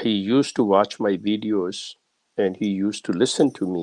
he used to watch my videos and he used to listen to me।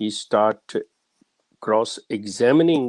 he start cross examining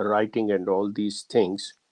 writing and all these things,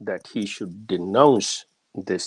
that he should denounce this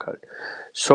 cult। So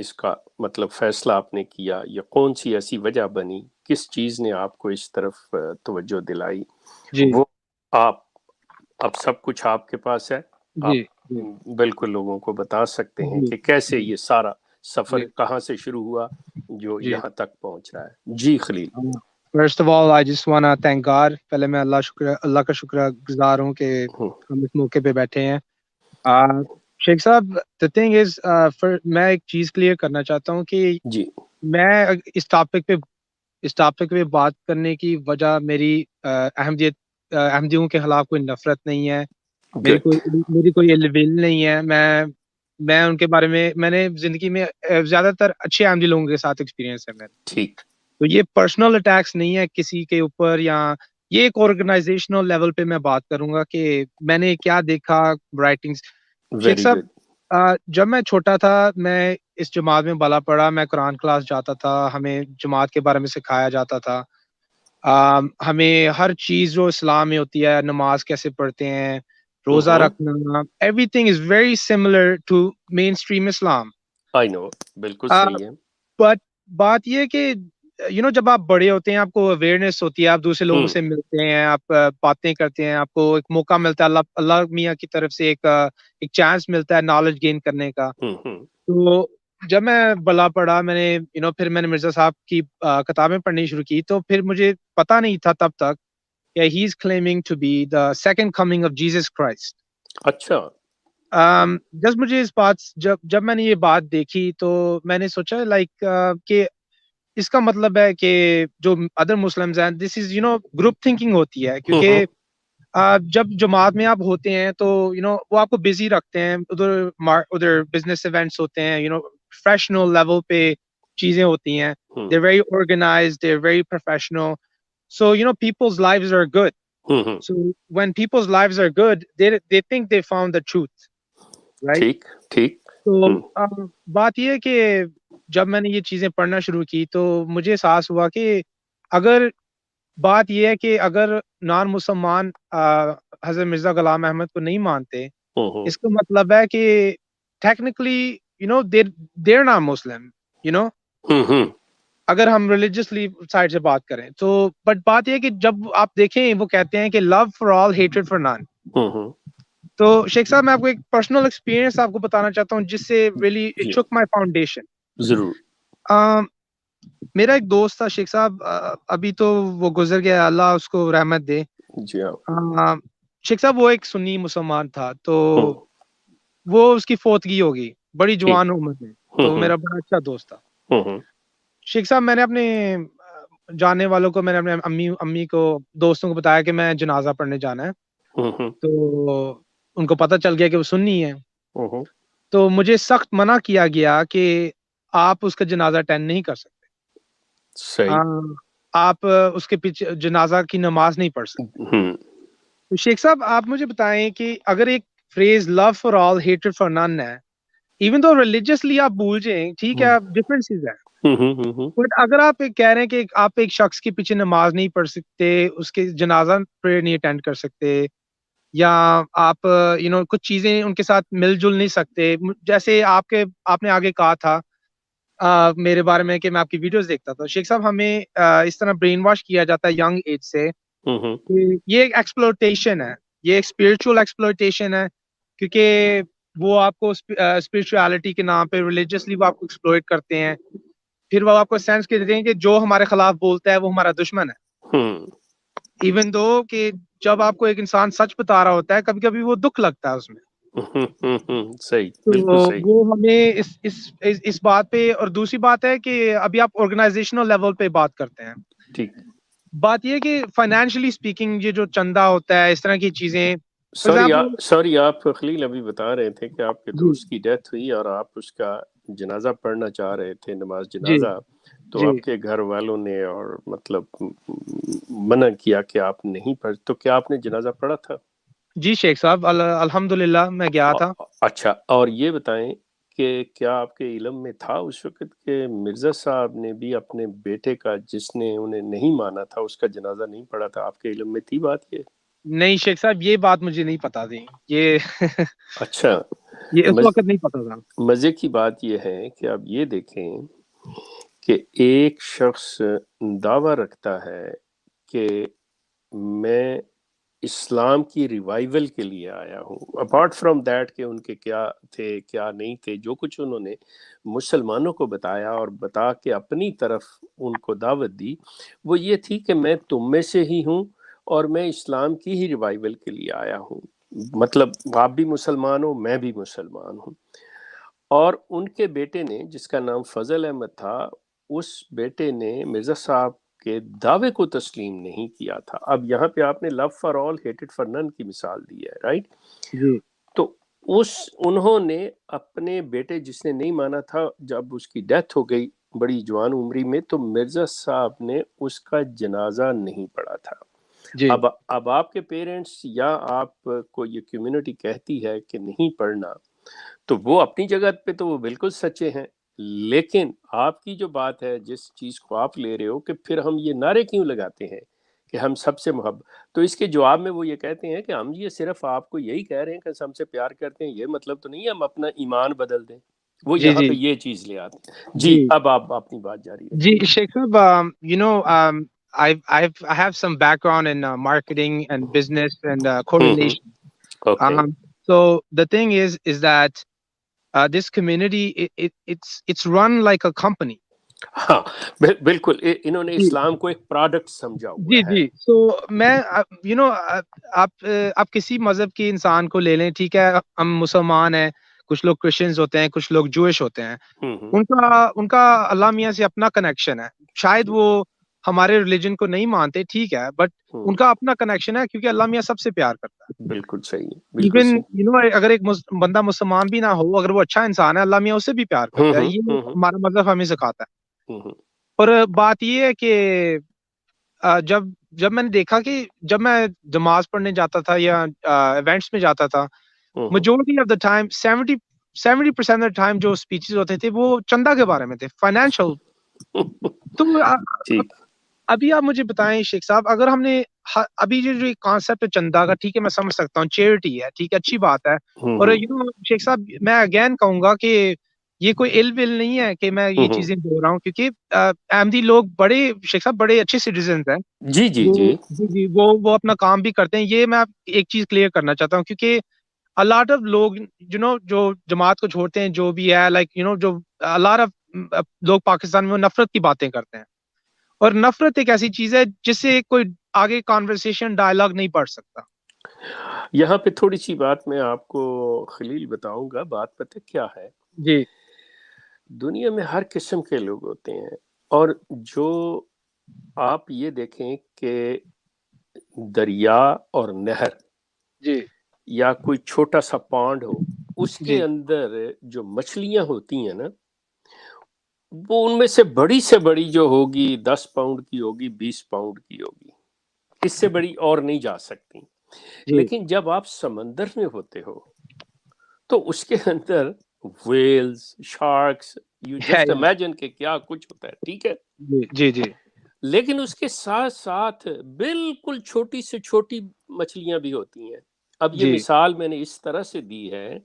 اس کا مطلب فیصلہ آپ نے کیا، یا کون سی ایسی وجہ بنی، کس چیز نے آپ کو اس طرف توجہ دلائی؟ جی وہ آپ اب سب کچھ آپ کے پاس ہے، آپ جی جی بالکل لوگوں کو بتا سکتے ہیں جی کہ کیسے یہ سارا سفر جی کہاں سے شروع ہوا جو جی یہاں تک پہنچ رہا ہے۔ جی Khalil. First of all I just wanna thank God. پہلے میں اللہ کا شکر گزار ہوں کہ ہوں، ہم اس موقع پہ بیٹھے ہیں. شیخ صاحب the thing is میں ایک چیز کلیئر کرنا چاہتا ہوں کہ جی میں اس ٹاپک پہ بات کرنے کی وجہ میری احمدیوں کے خلاف کوئی نفرت نہیں ہے، گڈ، میری کوئی ill will نہیں ہے. میں ان کے بارے میں نے زندگی میں زیادہ تر اچھے احمدی لوگوں کے ساتھ ایکسپیرینس ہے میرا. ٹھیک، تو یہ پرسنل اٹیکس نہیں ہے کسی کے اوپر، یا یہ ایک آرگنائزیشنل لیول پہ میں بات کروں گا کہ میں نے کیا دیکھا رائٹنگس. شیخ ویری صاحب گڈ۔ جب میں چھوٹا تھا میں اس جماعت میں بلا پڑا، میں قرآن کلاس جاتا تھا، ہمیں جماعت کے بارے میں سکھایا جاتا تھا. ہمیں ہر چیز جو اسلام میں ہوتی ہے، نماز کیسے پڑھتے ہیں، روزہ رکھنا، everything is very similar to mainstream Islam. I know, بالکل صحیح ہے۔ بٹ بات یہ ہے کہ جب آپ بڑے ہوتے ہیں آپ کو اویئرنیس ہوتی ہے، آپ دوسرے لوگوں سے ملتے ہیں، آپ باتیں کرتے ہیں، آپ کو ایک موقع ملتا ہے، اللہ میاں کی طرف سے ایک چانس ملتا ہے نالج گین کرنے کا. تو جب میں بلا پڑھا، میں نے پھر میں نے مرزا صاحب کی کتابیں پڑھنی شروع کی، تو پھر مجھے پتا نہیں تھا تب تک کہ he is claiming to be the second coming of Jesus Christ. اچھا، جس مجھے اس بات جب میں نے یہ بات دیکھی تو میں نے سوچا لائک کہ اس کا مطلب ہے کہ جو ادر مسلمز ہیں، دس از گروپ تھنکنگ ہوتی ہے، کیونکہ جب جماعت میں آپ ہوتے ہیں تو وہ آپ کو بزی رکھتے ہیں، ادھر بزنس ایونٹس ہوتے ہیں، پروفیشنل لیول پہ چیزیں ہوتی ہیں. They are very organized, they are very professional. So peoples lifes are good. So when people's lives are good, they think they found the truth, right? ٹھیک ٹھیک۔ تو بات یہ ہے کہ جب میں نے یہ چیزیں پڑھنا شروع کی تو مجھے احساس ہوا کہ اگر بات یہ ہے کہ اگر نان مسلمان حضرت مرزا غلام احمد کو نہیں مانتے، اس کا مطلب ہے کہ ٹیکنیکلی they're not Muslim, اگر ہم ریلیجیسلی سائڈ سے بات کریں تو. بٹ بات یہ ہے کہ جب آپ دیکھیں وہ کہتے ہیں کہ love for all hatred for none. تو شیخ صاحب میں آپ کو ایک پرسنل ایکسپیرینس آپ کو بتانا چاہتا ہوں جس سے really it took my foundation. ضرور۔ میرا ایک دوست تھا شیخ صاحب، ابھی تو وہ گزر گیا، اللہ اس کو رحمت دے. جی ہاں۔ شیخ صاحب وہ ایک سنی مسلمان تھا، تو وہ اس کی فوتگی ہوگی بڑی جوان عمر میں، تو میرا بڑا اچھا دوست تھا. شیخ صاحب میں نے اپنے جاننے والوں کو، میں نے اپنے امی کو، دوستوں کو بتایا کہ میں جنازہ پڑھنے جانا ہے، تو ان کو پتہ چل گیا کہ وہ سنی ہے. تو مجھے سخت منع کیا گیا کہ آپ اس کا جنازہ اٹینڈ نہیں کر سکتے، صحیح۔ آپ اس کے پیچھے جنازہ کی نماز نہیں پڑھ سکتے. تو شیخ صاحب آپ مجھے بتائیں کہ اگر ایک phrase love for all hatred for none ہے، ایون تو ریلیجیسلی آپ بھول جائیں، ٹھیک ہے، آپ ڈفرینٹ چیز ہے، بٹ اگر آپ کہہ رہے ہیں کہ آپ ایک شخص کے پیچھے نماز نہیں پڑھ سکتے، اس کے جنازہ پریئر نہیں اٹینڈ کر سکتے، یا آپ کچھ چیزیں ان کے ساتھ مل جل نہیں سکتے، جیسے آپ نے آگے کہا تھا میرے بارے میں کہ میں آپ کی ویڈیوز دیکھتا تھا. شیخ صاحب ہمیں اس طرح برین واش کیا جاتا ہے ینگ ایج سے کہ یہ ایک ایکسپلوٹیشن ہے، یہ ایک اسپرچل ایکسپلوٹیشن ہے، کیونکہ وہ آپ کو اسپرچویلٹی کے نام پہ ریلیجیسلی وہ آپ کو ایکسپلوئٹ کرتے ہیں، پھر وہ آپ کو سینس کے دیتے ہیں کہ جو ہمارے خلاف بولتا ہے وہ ہمارا دشمن ہے. ایون دو کہ جب آپ کو ایک انسان سچ بتا رہا ہوتا ہے کبھی کبھی وہ دکھ لگتا ہے اس میں. صحیح، تو بالکل صحیح۔ وہ ہمیں اس بات پہ، اور دوسری بات ہے کہ ابھی آپ آرگنائزیشنل لیول پہ بات کرتے ہیں، ٹھیک۔ بات یہ کہ فائنینشلی اسپیکنگ یہ جو چندہ ہوتا ہے، اس طرح کی چیزیں، فار ایگزامپل. سوری آپ خلیل ابھی بتا رہے تھے کہ آپ کے جی دوست کی ڈیتھ ہوئی اور آپ اس کا جنازہ پڑھنا چاہ رہے تھے، نماز جی جنازہ، تو جی آپ کے گھر والوں نے اور مطلب منع کیا کہ آپ نہیں پڑھ، تو کیا آپ نے جنازہ پڑھا تھا؟ جی شیخ صاحب الحمدللہ میں گیا تھا. اچھا، اور یہ بتائیں کہ کیا آپ کے علم میں تھا اس وقت کہ مرزا صاحب نے بھی اپنے بیٹے کا، جس نے انہیں نہیں مانا تھا، اس کا جنازہ نہیں پڑھا تھا؟ آپ کے علم میں تھی بات یہ؟ نہیں شیخ صاحب یہ بات مجھے نہیں پتا تھی یہ. اچھا، یہ اس وقت نہیں پتا تھا. مزے کی بات یہ ہے کہ آپ یہ دیکھیں کہ ایک شخص دعویٰ رکھتا ہے کہ میں اسلام کی ریوائول کے لیے آیا ہوں، اپارٹ فرام دیٹ کہ ان کے کیا تھے کیا نہیں تھے، جو کچھ انہوں نے مسلمانوں کو بتایا اور بتا کے اپنی طرف ان کو دعوت دی، وہ یہ تھی کہ میں تم میں سے ہی ہوں اور میں اسلام کی ہی ریوائول کے لیے آیا ہوں، مطلب آپ بھی مسلمان ہو میں بھی مسلمان ہوں. اور ان کے بیٹے نے جس کا نام فضل احمد تھا، اس بیٹے نے مرزا صاحب کے دعوے کو تسلیم نہیں کیا تھا. اب یہاں پہ آپ نے love for all hated for none کی مثال دی ہے، رائٹ؟ جی. تو انہوں نے اپنے بیٹے جس نے نہیں مانا تھا، جب اس کی ڈیتھ ہو گئی بڑی جوان عمری میں، تو مرزا صاحب نے اس کا جنازہ نہیں پڑھا تھا. جی. اب آپ کے پیرنٹس یا آپ کو یہ کمیونٹی کہتی ہے کہ نہیں پڑھنا، تو وہ اپنی جگہ پہ تو وہ بالکل سچے ہیں، لیکن آپ کی جو بات ہے جس چیز کو آپ لے رہے ہو کہ پھر ہم یہ نعرے کیوں لگاتے ہیں کہ ہم سب سے محبت، تو اس کے جواب میں وہ یہ کہتے ہیں کہ ہم یہ صرف آپ کو یہی کہہ رہے ہیں کہ ہم سے پیار کرتے ہیں، یہ مطلب تو نہیں ہے ہم اپنا ایمان بدل دیں. وہ جی. یہاں جی. پہ یہ چیز لے آتے ہیں. جی اب آپ اپنی بات جاری ہے. جی شیخ صاحب, I have some background in marketing and business and correlation. Okay. So the thing is that this community it's run like a company. ہاں بالکل، انہوں نے اسلام کو ایک پروڈکٹ سمجھا ہوا ہے. جی. So میں آپ کسی مذہب کے انسان کو لے لیں، ٹھیک ہے، ہم مسلمان ہیں، کچھ لوگ کرسچنز ہوتے ہیں، کچھ لوگ جوئش ہوتے ہیں، ان کا اللہ میاں سے اپنا کنیکشن ہے. شاید وہ ہمارے ریلیجن کو نہیں مانتے، ٹھیک ہے، بٹ ان کا اپنا کنیکشن ہے کیونکہ اللہ میاں سب سے پیار کرتا ہے. بالکل صحیح. ایون اگر ایک بندہ مسلمان بھی نہ ہو، اگر وہ اچھا انسان ہے، اللہ میاں اس سے بھی پیار کرتا ہے. یہ ہمارا مذہب ہمیں سکھاتا ہے. اور بات یہ ہے کہ جب میں نے دیکھا کہ جب میں نماز پڑھنے جاتا تھا یا ایونٹس میں جاتا تھا، majority of the time 70% time جو اسپیچز ہوتے تھے وہ چندہ کے بارے میں تھے، فائنینشل. تو ابھی آپ مجھے بتائیں شیخ صاحب، اگر ہم نے ابھی جو کانسیپٹ چندہ کا، ٹھیک ہے میں سمجھ سکتا ہوں، چیریٹی ہے، ٹھیک ہے، اچھی بات ہے. اور شیخ صاحب میں اگین کہوں گا کہ یہ کوئی علم نہیں ہے کہ میں یہ چیزیں بول رہا ہوں، کیونکہ احمدی لوگ بڑے شیخ صاحب بڑے اچھے سٹیزنز ہیں. جی وہ اپنا کام بھی کرتے ہیں. یہ میں ایک چیز کلیئر کرنا چاہتا ہوں، کیونکہ a lot of لوگ جو جماعت کو چھوڑتے ہیں، جو بھی ہے لائک جو a lot of لوگ پاکستان میں نفرت کی باتیں کرتے ہیں، اور نفرت ایک ایسی چیز ہے جس سے کوئی آگے کانورسیشن ڈائلاگ نہیں پڑھ سکتا. یہاں پہ تھوڑی سی بات میں آپ کو خلیل بتاؤں گا. بات پتہ کیا ہے؟ جی. دنیا میں ہر قسم کے لوگ ہوتے ہیں، اور جو آپ یہ دیکھیں کہ دریا اور نہر، جی، یا کوئی چھوٹا سا پانڈ ہو، اس کے اندر جو مچھلیاں ہوتی ہیں نا، وہ ان میں سے بڑی جو ہوگی 10 پاؤنڈ کی ہوگی، 20 پاؤنڈ کی ہوگی، اس سے بڑی اور نہیں جا سکتی. لیکن جب آپ سمندر میں ہوتے ہو تو اس کے اندر whales, sharks, you just imagine کہ کیا کچھ ہوتا ہے، ٹھیک ہے. جی. لیکن اس کے ساتھ ساتھ بالکل چھوٹی سے چھوٹی مچھلیاں بھی ہوتی ہیں. اب یہ مثال میں نے اس طرح سے دی ہے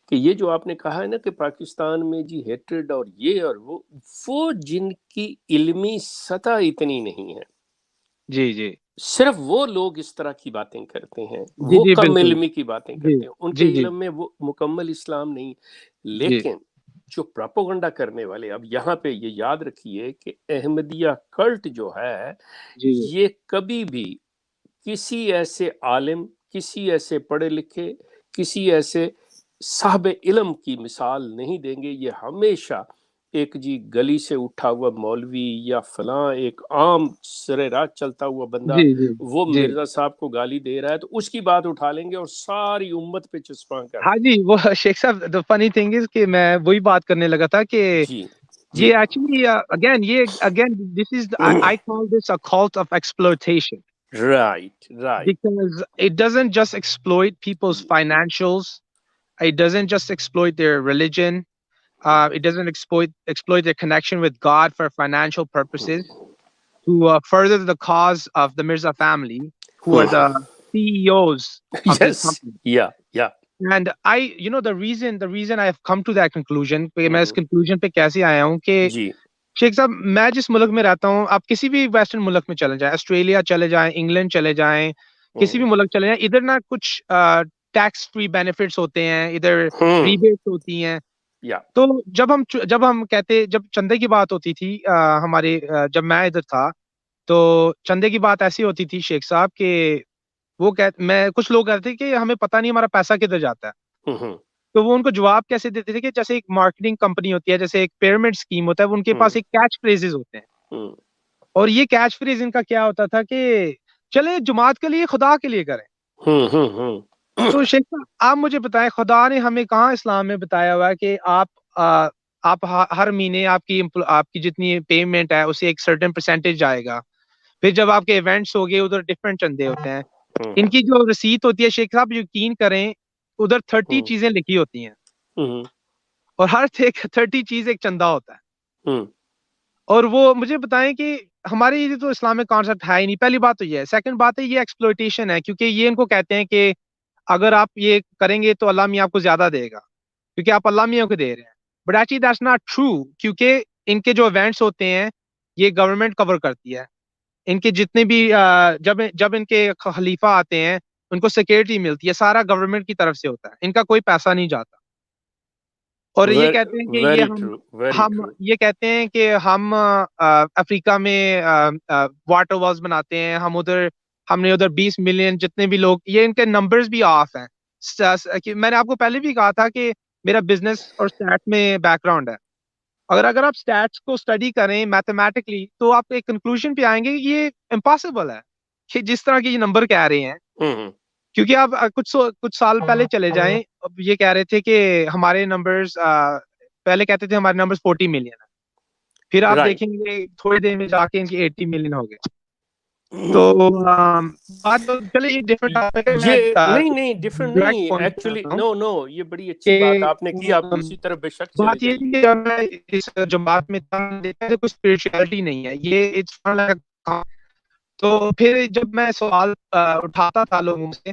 کہ یہ جو آپ نے کہا ہے نا کہ پاکستان میں جی ہیٹرڈ اور یہ اور وہ جن کی علمی سطح اتنی نہیں ہے، جی صرف وہ لوگ اس طرح کی باتیں کرتے ہیں، وہ کم علمی کی باتیں کرتے ہیں، ان کے علم میں وہ مکمل اسلام نہیں. لیکن جو پراپوگنڈا کرنے والے، اب یہاں پہ یہ یاد رکھیے کہ احمدیہ کلٹ جو ہے یہ کبھی بھی کسی ایسے عالم، کسی ایسے پڑھے لکھے، کسی ایسے صاحب علم کی مثال نہیں دیں گے. یہ ہمیشہ ایک گلی سے اٹھا ہوا مولوی یا فلاں ایک عام سرے راہ چلتا ہوا بندہ وہ مرزا صاحب کو گالی دے رہا ہے تو اس کی بات اٹھا لیں گے اور ساری امت پہ چسپاں کر. ہاں جی، وہ شیخ صاحب the funny thing is کہ میں وہی بات کرنے لگا تھا کہ یہ actually again this is I call this a cult of exploitation. Right. Because it doesn't just exploit people's financials, it doesn't just exploit their religion. It doesn't exploit their connection with God for financial purposes to further the cause of the Mirza family, who are the CEOs of this company. Yeah. And the reason I have come to that conclusion کہ میں اس conclusion پہ کیسے آیا ہوں کہ جی شیخ صاحب میں جس ملک میں رہتا ہوں آپ کسی بھی ویسٹرن ملک میں چلے جائیں آسٹریلیا چلے جائیں انگلینڈ چلے جائیں کسی بھی ملک چلے جائیں ادھر نہ کچھ ٹیکس فری بینیفٹس ہوتے ہیں ادھر ریبیٹس ہوتی ہیں تو جب ہم کہتے جب چندے کی بات ہوتی تھی ہمارے جب میں ادھر تھا تو چندے کی بات ایسی ہوتی تھی شیخ صاحب کہ وہ میں کچھ لوگ کہتے کہ ہمیں پتہ نہیں ہمارا پیسہ کدھر جاتا ہے تو وہ ان کو جواب کیسے دیتے تھے کہ جیسے ایک مارکیٹنگ کمپنی ہوتی ہے جیسے ایک پیرامڈ اسکیم ہوتا ہے ان کے پاس ایک کیچ فریزز ہوتے ہیں اور یہ کیچ فریز ان کا کیا ہوتا تھا کہ چلے جماعت کے لیے خدا کے لیے کریں تو شیخ صاحب آپ مجھے بتائیں خدا نے ہمیں کہاں اسلام میں بتایا ہوا ہے کہ آپ ہر مہینے آپ کی جتنی پیمنٹ ہے اسے ایک سرٹن پرسنٹیج جائے گا پھر جب آپ کے ایونٹس ہو گئے ادھر ڈفرینٹ چندے ہوتے ہیں ان کی جو رسیت ہوتی ہے شیخ صاحب یقین کریں ادھر 30 چیزیں لکھی ہوتی ہیں اور ہر 30 چیز ایک چندہ ہوتا ہے اور وہ مجھے بتائیں کہ ہمارے یہ تو اسلامک کانسیپٹ ہے ہی نہیں پہلی بات تو یہ ہے سیکنڈ بات ہے یہ ایکسپلوٹیشن ہے کیونکہ یہ ان کو کہتے ہیں کہ اگر آپ یہ کریں گے تو اللہ میاں آپ کو زیادہ دے گا کیونکہ آپ اللہ میاں کو دے رہے ہیں but actually that's not true کیونکہ ان کے جو ایونٹس ہوتے ہیں یہ گورنمنٹ کور کرتی ہے ان کے جتنے بھی جب ان کے خلیفہ آتے ہیں ان کو سیکورٹی ملتی ہے سارا گورنمنٹ کی طرف سے ہوتا ہے ان کا کوئی پیسہ نہیں جاتا اور یہ کہتے ہیں کہ ہم یہ کہتے ہیں کہ ہم افریقہ میں واٹر والز بناتے ہیں ہم نے ادھر 20 ملین جتنے بھی لوگ یہ ان کے نمبرز بھی آف ہیں میں نے آپ کو پہلے بھی کہا تھا کہ میرا بزنس اور سٹیٹ میں بیک گراؤنڈ ہے اگر آپ سٹیٹس کو اسٹڈی کریں میتھمیٹکلی تو آپ ایک کنکلوژن پہ آئیں گے کہ یہ امپاسبل ہے کہ جس طرح کے یہ نمبر کہہ رہے ہیں کیونکہ آپ کچھ سال پہلے چلے جائیں اب یہ کہہ رہے تھے کہ ہمارے نمبرز پہلے کہتے تھے ہمارے نمبرز 40 ملین ہے پھر آپ دیکھیں گے تھوڑی دیر میں جا کے ان کی 80 ملین ہو گئے تو چلے یہ ڈفرنٹ ٹاپک ہے نہیں ڈفرنٹ نہیں ایکچولی نو یہ بڑی اچھی بات آپ نے کی آپ اسی طرف بے شک بات یہ ہے کہ جب میں اس جماعت میں تھا دیکھا کوئی اسپرچویلٹی نہیں ہے یہ تو پھر جب میں سوال اٹھاتا تھا لوگوں سے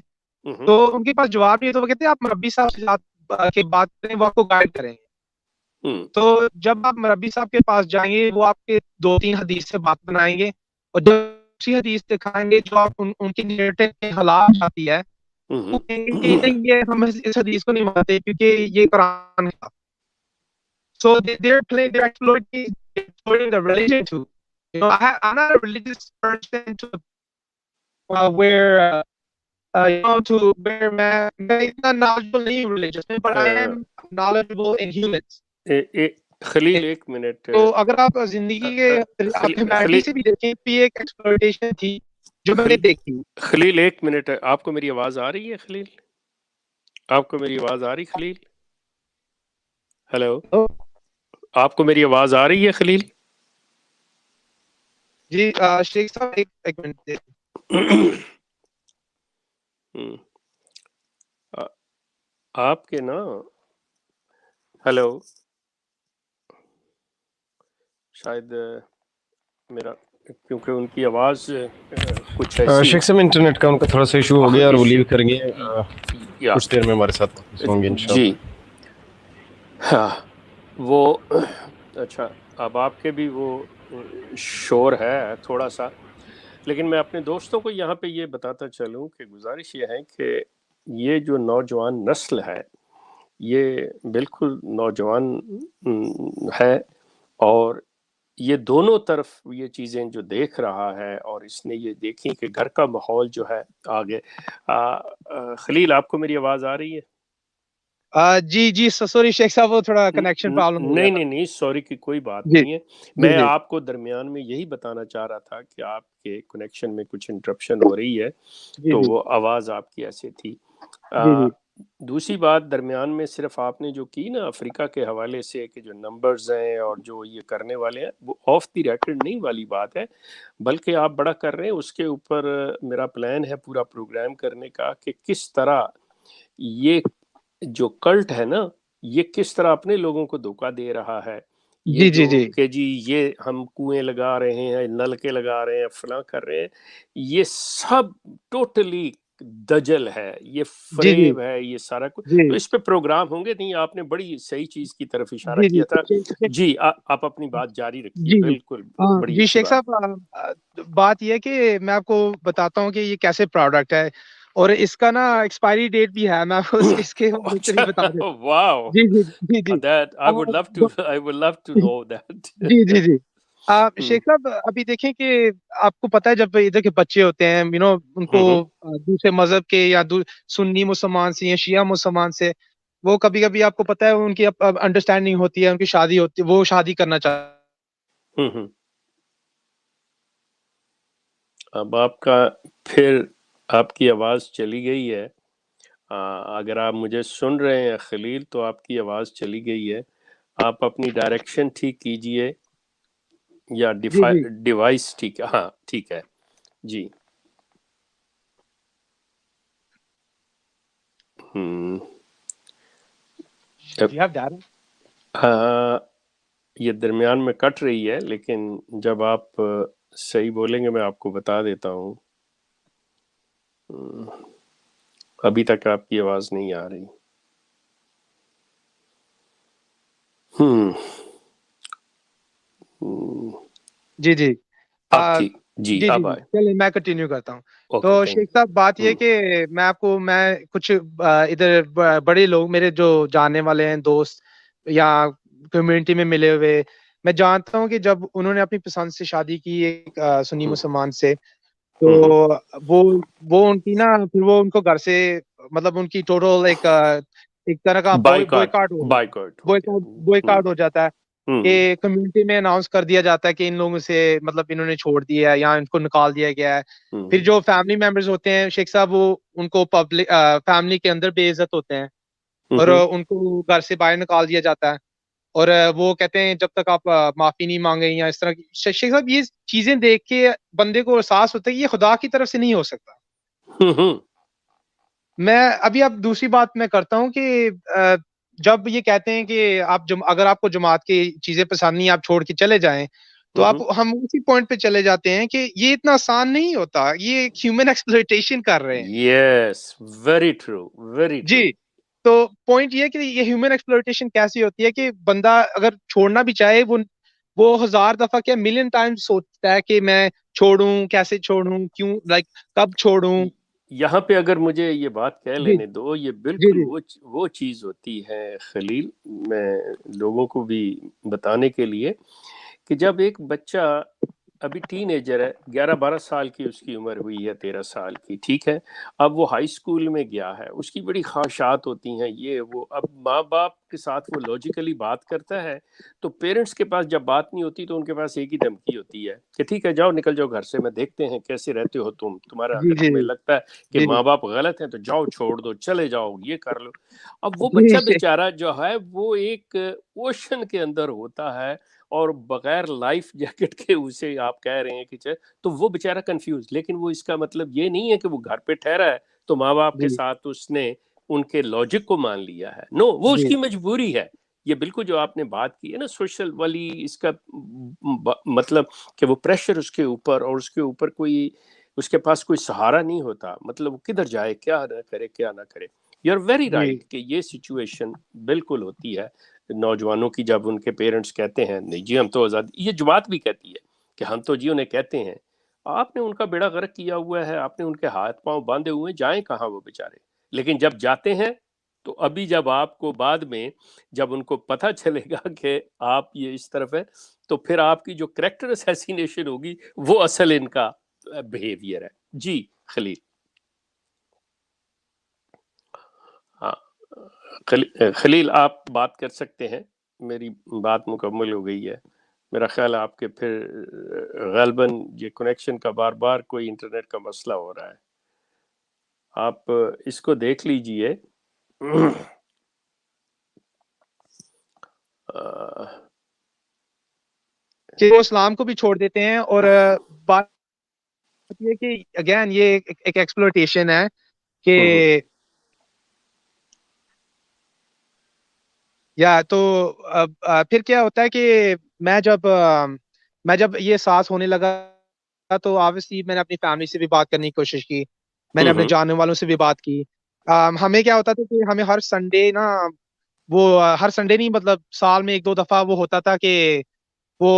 تو ان کے پاس جواب نہیں ہے تو وہ کہتے ہیں آپ مربی صاحب سے بات کریں وہ آپ کو گائیڈ کریں گے تو جب آپ مربی صاحب کے پاس جائیں گے وہ آپ کے 2-3 حدیث سے بات بنائیں گے اور جب اسی حدیث دکھائیں گے جو آپ ان کی نیریٹو کے خلاف آتی ہے وہ کہیں گے کہ نہیں یہ ہم اس حدیث کو نہیں مانتے کیونکہ یہ قرآن ہے so they're exploiting the religion too I'm not a religious person to where to where میں اتنا knowledgeable نہیں religious میں but I am knowledgeable in humans خلیل ایک منٹ تو اگر آپ زندگی کے ہیومینٹی سے بھی دیکھیں تو یہ ایک ایکسپلوٹیشن تھی جو میں نے دیکھی خلیل ایک منٹ آپ کو میری آواز آ رہی ہے خلیل آپ کو میری آواز آ رہی خلیل ہیلو آپ کو میری آواز آ رہی ہے خلیل جی شیخ صاحب ایک منٹ آپ کے نا ہیلو شاید میرا کیونکہ ان کی آواز کچھ ایسی شیخ صاحب انٹرنیٹ کا ان کا تھوڑا سا ایشو ہو گیا اور وہ لیو کریں گے کچھ دیر میں ہمارے ساتھ ہوں گے انشاءاللہ جی ہاں وہ اچھا اب آپ کے بھی وہ شور ہے تھوڑا سا لیکن میں اپنے دوستوں کو یہاں پہ یہ بتاتا چلوں کہ گزارش یہ ہے کہ یہ جو نوجوان نسل ہے یہ بالکل نوجوان ہے اور یہ دونوں طرف یہ چیزیں جو دیکھ رہا ہے اور اس نے یہ دیکھی کہ گھر کا ماحول جو ہے آگے خلیل آپ کو میری آواز آ رہی ہے جی سوری شیخ صاحب وہ تھوڑا کنیکشن پرابلم ہو گیا نہیں سوری کی کوئی بات نہیں ہے میں آپ کو درمیان میں یہی بتانا چاہ رہا تھا کہ آپ کے کنیکشن میں کچھ انٹرپشن ہو رہی ہے تو وہ آواز آپ کی ایسے تھی دوسری بات درمیان میں صرف آپ نے جو کی نا افریقہ کے حوالے سے کہ جو نمبرز ہیں اور جو یہ کرنے والے ہیں وہ آف دی ریکارڈ نہیں والی بات ہے بلکہ آپ بڑا کر رہے ہیں اس کے اوپر میرا پلان ہے پورا پروگرام کرنے کا کہ کس طرح یہ جو کلٹ ہے نا یہ کس طرح اپنے لوگوں کو دھوکہ دے رہا ہے یہ جو کہ جی یہ ہم کنویں لگا رہے ہیں نلکے لگا رہے ہیں فلاں کر رہے ہیں یہ سب ٹوٹلی دجل ہے، یہ جی جی فریب ہے، یہ سارا کچھ، جی تو اس پہ پروگرام ہوں گے نہیں. آپ نے بڑی صحیح چیز کی طرف اشارہ جی جی کیا تھا. جی آپ اپنی بات جاری رکھیے. جی جی بالکل بڑی جی اچھی شیخ بات. صاحب، بات یہ ہے کہ میں آپ کو بتاتا ہوں کہ یہ کیسے پروڈکٹ ہے، اور اس کا نا ایکسپائری ڈیٹ بھی ہے. میں آپ کو اس کے بھی اچھا، بتا دیتا واو، ہوں. جی جی جی جی that I would love to know that. جی جی جی شیخ صاحب، ابھی دیکھیں کہ آپ کو پتہ ہے جب ادھر کے بچے ہوتے ہیں ان کو دوسرے مذہب کے یا سنی مسلمان سے یا شیعہ مسلمان سے، وہ کبھی کبھی آپ کو پتہ ہے ان کی انڈرسٹینڈنگ ہوتی ہے، ان کی شادی ہوتی ہے، وہ شادی کرنا چاہتے ہوں. اب آپ کا پھر آپ کی آواز چلی گئی ہے. اگر آپ مجھے سن رہے ہیں خلیل تو آپ کی آواز چلی گئی ہے. آپ اپنی ڈائریکشن ٹھیک کیجئے یا جی جی ڈیوائس ٹھیک ہے. ہاں ٹھیک ہے جی. جی آپ ڈر ہاں، یہ درمیان میں کٹ رہی ہے، لیکن جب آپ صحیح بولیں گے میں آپ کو بتا دیتا ہوں. ابھی تک آپ کی آواز نہیں آ رہی. جی جی اب ٹھیک. جی جی جی اب جی آئے. چلیے میں کنٹینیو کرتا ہوں. اوکے تو تھینک شیخ صاحب بات یہ یو. کہ میں کچھ ادھر بڑے لوگ میرے جو جاننے والے ہیں، دوست یا کمیونٹی میں ملے ہوئے، میں جانتا ہوں کہ جب انہوں نے اپنی پسند سے شادی کی ایک سنی مسلمان سے، تو وہ ان کی نا پھر وہ ان کو گھر سے مطلب ان کی ٹوٹل ایک طرح کا بوائکاٹ ہو بائیکاٹ ہو گیا. بوائکاٹ ہو جاتا ہے کہ کمیونٹی میں اناؤنس کر دیا جاتا ہے کہ ان لوگوں سے مطلب انہوں نے چھوڑ دیا ہے یا ان کو نکال دیا گیا ہے. پھر جو فیملی ممبرز ہوتے ہیں شیخ صاحب، وہ ان کو پبلک فیملی کے اندر بے عزت ہوتے ہیں اور ان کو گھر سے باہر نکال دیا جاتا ہے، اور وہ کہتے ہیں جب تک آپ معافی نہیں مانگیں یا اس طرح کی. شیخ صاحب یہ چیزیں دیکھ کے بندے کو احساس ہوتا ہے کہ یہ خدا کی طرف سے نہیں ہو سکتا. میں ابھی اب دوسری بات میں کرتا ہوں کہ جب یہ کہتے ہیں کہ اگر آپ کو جماعت کی چیزیں پسند نہیں، آپ چھوڑ کے چلے جائیں، تو ہم اسی پوائنٹ پہ چلے جاتے ہیں کہ یہ اتنا آسان نہیں ہوتا، یہ ایک ہیومن ایکسپلوئٹیشن کر رہے ہیں. یس، ویری ٹرو، ویری ٹرو. جی، تو پوائنٹ یہ ہے کہ یہ ہیومن ایکسپلوئٹیشن کیسی ہوتی ہے کہ بندہ اگر چھوڑنا بھی چاہے، وہ 1000 دفعہ کیا ملین ٹائم سوچتا ہے کہ میں چھوڑوں، کیسے چھوڑوں، کیوں، لائک کب چھوڑوں. یہاں پہ اگر مجھے یہ بات کہہ جی لینے دو، یہ جی بالکل جی وہ چیز ہوتی ہے خلیل، میں لوگوں کو بھی بتانے کے لیے کہ جب ایک بچہ ابھی ٹین ایجر ہے، 11-12 سال کی اس کی عمر ہوئی ہے، 13 سال کی، ٹھیک ہے، اب وہ ہائی اسکول میں گیا ہے، اس کی بڑی خواہشات ہوتی ہیں یہ وہ. اب ماں باپ کے ساتھ وہ لاجیکلی بات کرتا ہے، تو پیرنٹس کے پاس جب بات نہیں ہوتی تو ان کے پاس ایک ہی دھمکی ہوتی ہے کہ ٹھیک ہے جاؤ، نکل جاؤ گھر سے، میں دیکھتے ہیں کیسے رہتے ہو تمہارا، جی اگر جی تمہیں لگتا ہے کہ جی ماں باپ غلط ہیں تو جاؤ، چھوڑ دو، چلے جاؤ، یہ کر لو. اب وہ جی بچہ جی بیچارہ جو ہے وہ ایک اوشن کے اندر ہوتا ہے، اور بغیر لائف جیکٹ کے اسے آپ کہہ رہے ہیں کہ تو وہ بیچارہ کنفیوز. لیکن وہ اس کا مطلب یہ نہیں ہے کہ وہ گھر پہ ٹھہرا ہے تو ماں باپ کے جی ساتھ اس نے ان کے لاجک کو مان لیا ہے. نو، وہ اس جی کی مجبوری ہے. یہ بالکل جو آپ نے بات کی ہے نا سوشل والی، اس کا مطلب کہ وہ پریشر اس کے اوپر، اور اس کے اوپر کوئی اس کے پاس کوئی سہارا نہیں ہوتا، مطلب وہ کدھر جائے، کیا نہ کرے، کیا نہ کرے. یو آر ویری جی رائٹ کہ یہ سچویشن بالکل ہوتی ہے نوجوانوں کی، جب ان کے پیرنٹس کہتے ہیں نہیں جی ہم تو آزادی، یہ جماعت بھی کہتی ہے کہ ہم تو جی انہیں کہتے ہیں آپ نے ان کا بیڑا غرق کیا ہوا ہے، آپ نے ان کے ہاتھ پاؤں باندھے ہوئے ہیں، جائیں کہاں وہ بیچارے. لیکن جب جاتے ہیں تو ابھی جب آپ کو بعد میں جب ان کو پتہ چلے گا کہ آپ یہ اس طرف ہے، تو پھر آپ کی جو کریکٹر اسیسینیشن ہوگی وہ اصل ان کا بیہیویئر ہے. جی خلیل. ہاں خلیل آپ بات کر سکتے ہیں، میری بات مکمل ہو گئی ہے. میرا خیال ہے آپ کے پھر غالباً یہ کنیکشن کا بار بار کوئی انٹرنیٹ کا مسئلہ ہو رہا ہے. آپ اس کو دیکھ لیجئے. کہ وہ اسلام کو بھی چھوڑ دیتے ہیں. اور بات یہ کہ اگین یہ ایک ایکسپلوٹیشن ہے کہ یا تو پھر کیا ہوتا ہے کہ میں جب یہ احساس ہونے لگا تو obviously میں نے اپنی فیملی سے بھی بات کرنے کی کوشش کی. میں نے اپنے جاننے والوں سے بھی بات کی. ہمیں کیا ہوتا تھا کہ ہمیں ہر سنڈے نا وہ ہر سنڈے نہیں مطلب سال میں 1-2 دفعہ وہ ہوتا تھا کہ وہ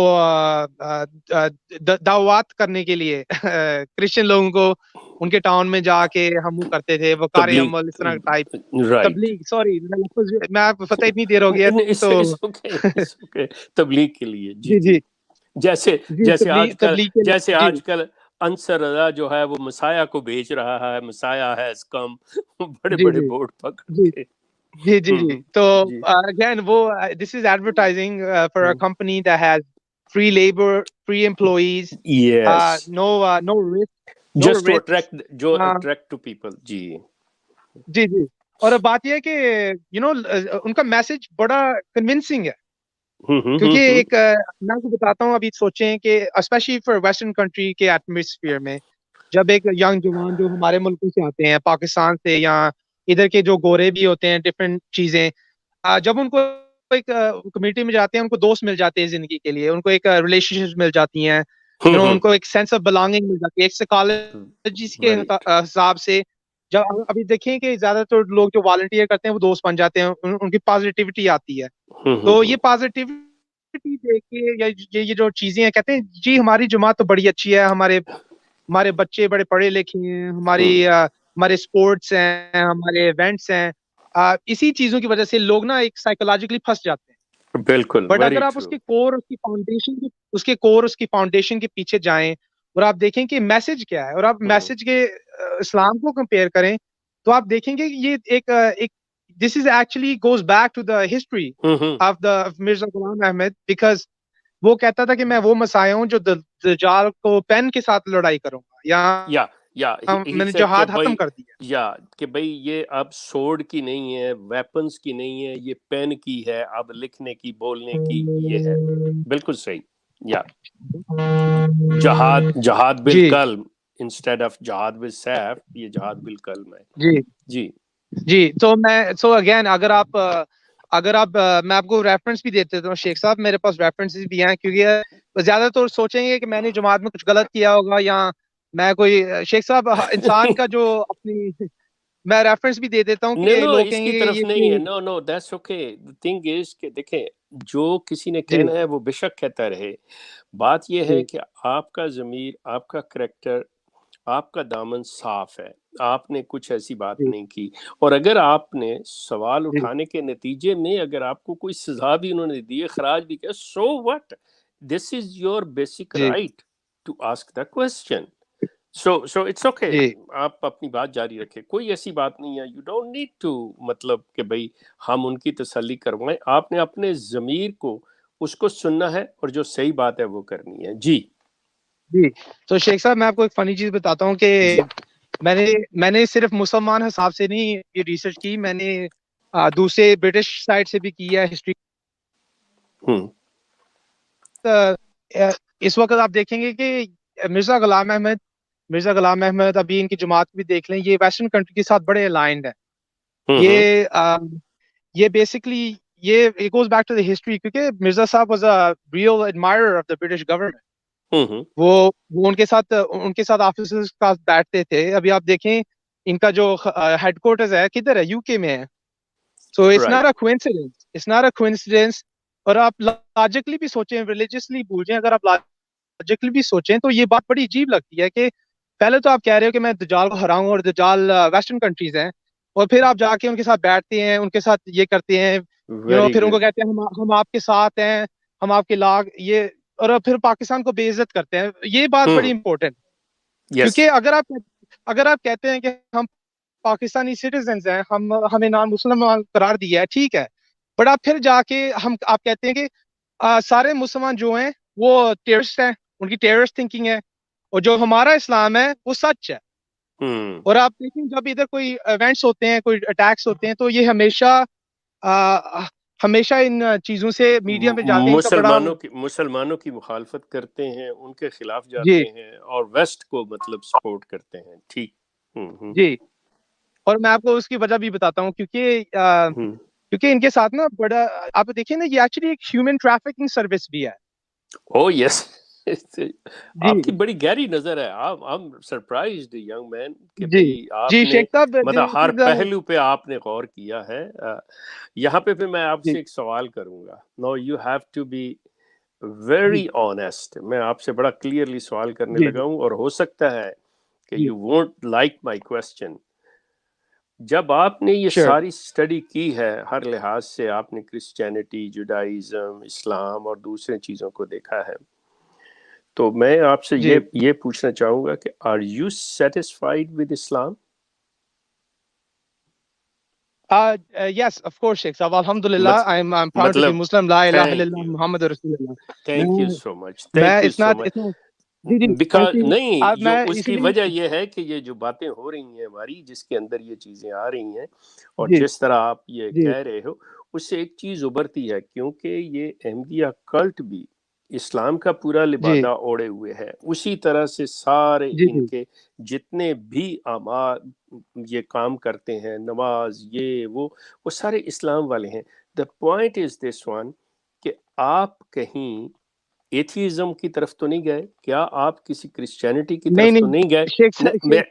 دعوات کرنے کے لیے کرسچن لوگوں کو ان کے ٹاؤن میں جا کے ہم وہ کرتے تھے وقار عمل اس طرح ٹائپ تبلیغ. سوری میں پتہ اتنی دیر ہو گیا تو تبلیغ کے لیے. جی جی جیسے تبلیغ آج کل انصر رضا جو ہے وہ مسایہ کو بیچ رہا ہے, مسایہ ہے کم بڑے بڑے بورڈ پکڑ کے. جی تو اگین وہ this is advertising for a company that has free labor, free employees, yes, no risk, just to attract to people. جی اور اب بات یہ ہے کہ ان کا میسج بڑا کنونسنگ ہے, کیونکہ ایک میں آپ کو بتاتا ہوں, ابھی سوچیں کہ اسپیشلی فار ویسٹرن کنٹری کے ایٹماسفیئر میں جب ایک ینگ جوان جو ہمارے ملکوں سے آتے ہیں, پاکستان سے یا ادھر کے جو گورے بھی ہوتے ہیں, ڈفرینٹ چیزیں, جب ان کو ایک کمیونٹی میں جاتے ہیں ان کو دوست مل جاتے ہیں زندگی کے لیے, ان کو ایک ریلیشن شپ مل جاتی ہیں, ان کو ایک سینس آف بلانگنگ مل جاتی ہے, ایک سائیکالوجی کے حساب سے. جب ابھی دیکھیں کہ زیادہ تر لوگ جو والنٹیئر کرتے ہیں وہ دوست بن جاتے ہیں, ان کی پازیٹیوٹی آتی ہے. تو یہ پازیٹیوٹی دیکھ کے یہ جو چیزیں ہیں, کہتے ہیں جی ہماری جماعت تو بڑی اچھی ہے, ہمارے بچے بڑے پڑھے لکھے ہیں, ہمارے اسپورٹس ہیں, ہمارے ایونٹس ہیں. اسی چیزوں کی وجہ سے لوگ نا ایک سائیکولوجیکلی پھنس جاتے ہیں. بالکل. بٹ اگر آپ اس کے کور اس کی فاؤنڈیشن کے پیچھے جائیں اور آپ دیکھیں کہ میسج کیا ہے, اور آپ میسج کے اسلام کو کمپیئر کریں تو آپ دیکھیں گے یہ ایک this is actually goes back to the history of Mirza Ghulam Ahmad, because وہ کہتا تھا کہ میں وہ مسیح ہوں جو دجال کو پین کے ساتھ لڑائی کروں گا, یا میں نے جہاد ختم کر دیا. یا کہ بھئی یہ اب سورڈ کی نہیں ہے, ویپنز کی نہیں ہے, یہ پین کی ہے, اب لکھنے کی, بولنے کی یہ ہے. بالکل صحیح. یا جہاد بالقلم انسٹیڈ آف جہاد بالسیف, یہ جہاد بالقلم ہے. جی تو اگین اگر آپ میں آپ کو ریفرنس بھی دیتے ہوں شیخ صاحب, میرے پاس ریفرنسز بھی ہیں, کیونکہ زیادہ تر سوچیں گے کہ میں نے جماعت میں کچھ غلط کیا ہوگا, یا میں کوئی شیخ صاحب انسان کا جو اپنی میں ریفرنس بھی دے دیتا ہوں کہ لوگ اس کہیں کی گے طرف یہ نہیں ہے. No that's okay. The thing is کہ دیکھیں جو کسی نے کہنا ہے وہ بے شک کہتا رہے. بات یہ ہے کہ آپ کا ضمیر, آپ کا کریکٹر, آپ کا دامن صاف ہے, آپ نے کچھ ایسی بات نہیں کی, اور اگر آپ نے سوال اٹھانے کے نتیجے میں اگر آپ کو کوئی سزا بھی انہوں نے دی, خراج بھی کیا, so what, this is your basic right to ask the question. So it's okay, آپ اپنی بات جاری رکھیں, کوئی ایسی بات نہیں ہے. یو ڈونٹ نیڈ ٹو مطلب کہ بھئی ہم ان کی تسلی کروائیں. آپ نے اپنے ضمیر کو اس کو سننا ہے اور جو صحیح بات ہے وہ کرنی ہے. جی تو شیخ صاحب میں آپ کو ایک فنی چیز بتاتا ہوں کہ میں نے صرف مسلمان حساب سے نہیں یہ ریسرچ کی, میں نے دوسرے برٹش سائٹ سے بھی کی ہے ہسٹری. اس وقت آپ دیکھیں گے کہ مرزا غلام احمد ابھی ان کی جماعت بھی دیکھ لیں, یہ ویسٹرن کنٹری کے ساتھ بڑے الائنڈ ہیں. یہ بیسکلی یہ goes back to the history, کیونکہ مرزا صاحب was a real admirer of the British government. وہ ان کے ساتھ آفیسرز کے ساتھ بیٹھتے تھے. ابھی آپ دیکھیں ان کا جو ہیڈ کوارٹرز ہے کدھر ہے, یو کے میں ہے. So it's not a coincidence. اور آپ لاجکلی بھی سوچیں, ریلیجیسلی بھول جائیں, اگر آپ لاجکلی بھی سوچیں تو یہ بات بڑی عجیب لگتی ہے کہ پہلے تو آپ کہہ رہے ہو کہ میں دجال کو ہراؤں, اور دجال ویسٹرن کنٹریز ہیں, اور پھر آپ جا کے ان کے ساتھ بیٹھتے ہیں, ان کے ساتھ یہ کرتے ہیں, پھر ان کو کہتے ہیں ہم آپ کے ساتھ ہیں, ہم آپ کے یہ, اور پھر پاکستان کو بے عزت کرتے ہیں. یہ بات بڑی امپورٹنٹ, کیونکہ اگر آپ کہتے ہیں کہ ہم پاکستانی سٹیزنز ہیں, ہمیں نام مسلمان قرار دیا ہے, ٹھیک ہے, بٹ آپ پھر جا کے آپ کہتے ہیں کہ سارے مسلمان جو ہیں وہ ٹیررسٹ ہیں, ان کی ٹیررسٹ تھنکنگ ہے, اور جو ہمارا اسلام ہے وہ سچ ہے. اور آپ دیکھیں جب ادھر کوئی ایونٹس ہوتے ہیں, کوئی اٹیکس ہوتے ہیں, تو یہ ہمیشہ ان چیزوں سے میڈیا میں جاتے ہیں, مسلمانوں کی مخالفت کرتے ہیں, ان کے خلاف جاتے ہیں, اور ویسٹ کو مطلب سپورٹ کرتے ہیں. ٹھیک. جی, اور میں آپ کو اس کی وجہ بھی بتاتا ہوں, کیونکہ ان کے ساتھ نا بڑا آپ دیکھیں نا, یہ ایکچولی ایک ہیومن ٹریفکنگ سروس بھی ہے. Oh yes. جی آپ کی بڑی گہری نظر ہے. I'm surprised young man کہ جی بھئی آپ جی نے شیخ صاحب مطلب ہر پہلو پہ آپ نے غور کیا ہے. یہاں پہ میں آپ جی سے ایک سوال کروں گا. No, you have to be very honest. میں آپ سے بڑا کلیئرلی سوال کرنے جی لگا ہوں اور ہو سکتا ہے کہ جی you won't like my question. جب آپ نے یہ sure ساری اسٹڈی کی ہے ہر لحاظ سے، آپ نے کرسچینٹی، جوڈائزم، اسلام اور دوسرے چیزوں کو دیکھا ہے، تو میں آپ سے جی یہ پوچھنا چاہوں گا کہ are you satisfied with Islam? yes of course شیخ صاحب alhamdulillah I'm proud to be مطلب Muslim لا الہ الا تھینک اللہ یو، محمد رسول اللہ. تھینک یو سو مچ، میں تھینک یو سو مچ. اتنا جی جی بیکاز ایسی نہیں، اب جو میں اس اس کی لیے وجہ یہ ہے کہ یہ جو باتیں ہو رہی ہیں ہماری، جس کے اندر یہ چیزیں آ رہی ہیں اور جی جس طرح آپ یہ جی کہہ رہے ہو، اس سے ایک چیز ابھرتی ہے، کیونکہ یہ احمدیہ کلٹ بھی اسلام کا پورا جی لبادہ اوڑے ہوئے ہے، اسی طرح سے سارے جی ان جی کے جتنے بھی اعمال یہ کام کرتے ہیں، نماز، یہ وہ سارے اسلام والے ہیں. The point is this one کہ آپ کہیں ایتھیزم کی طرف تو نہیں گئے؟ کیا آپ کسی کرسچینٹی کی نہیں طرف تو نہیں گئے؟ شیخ میں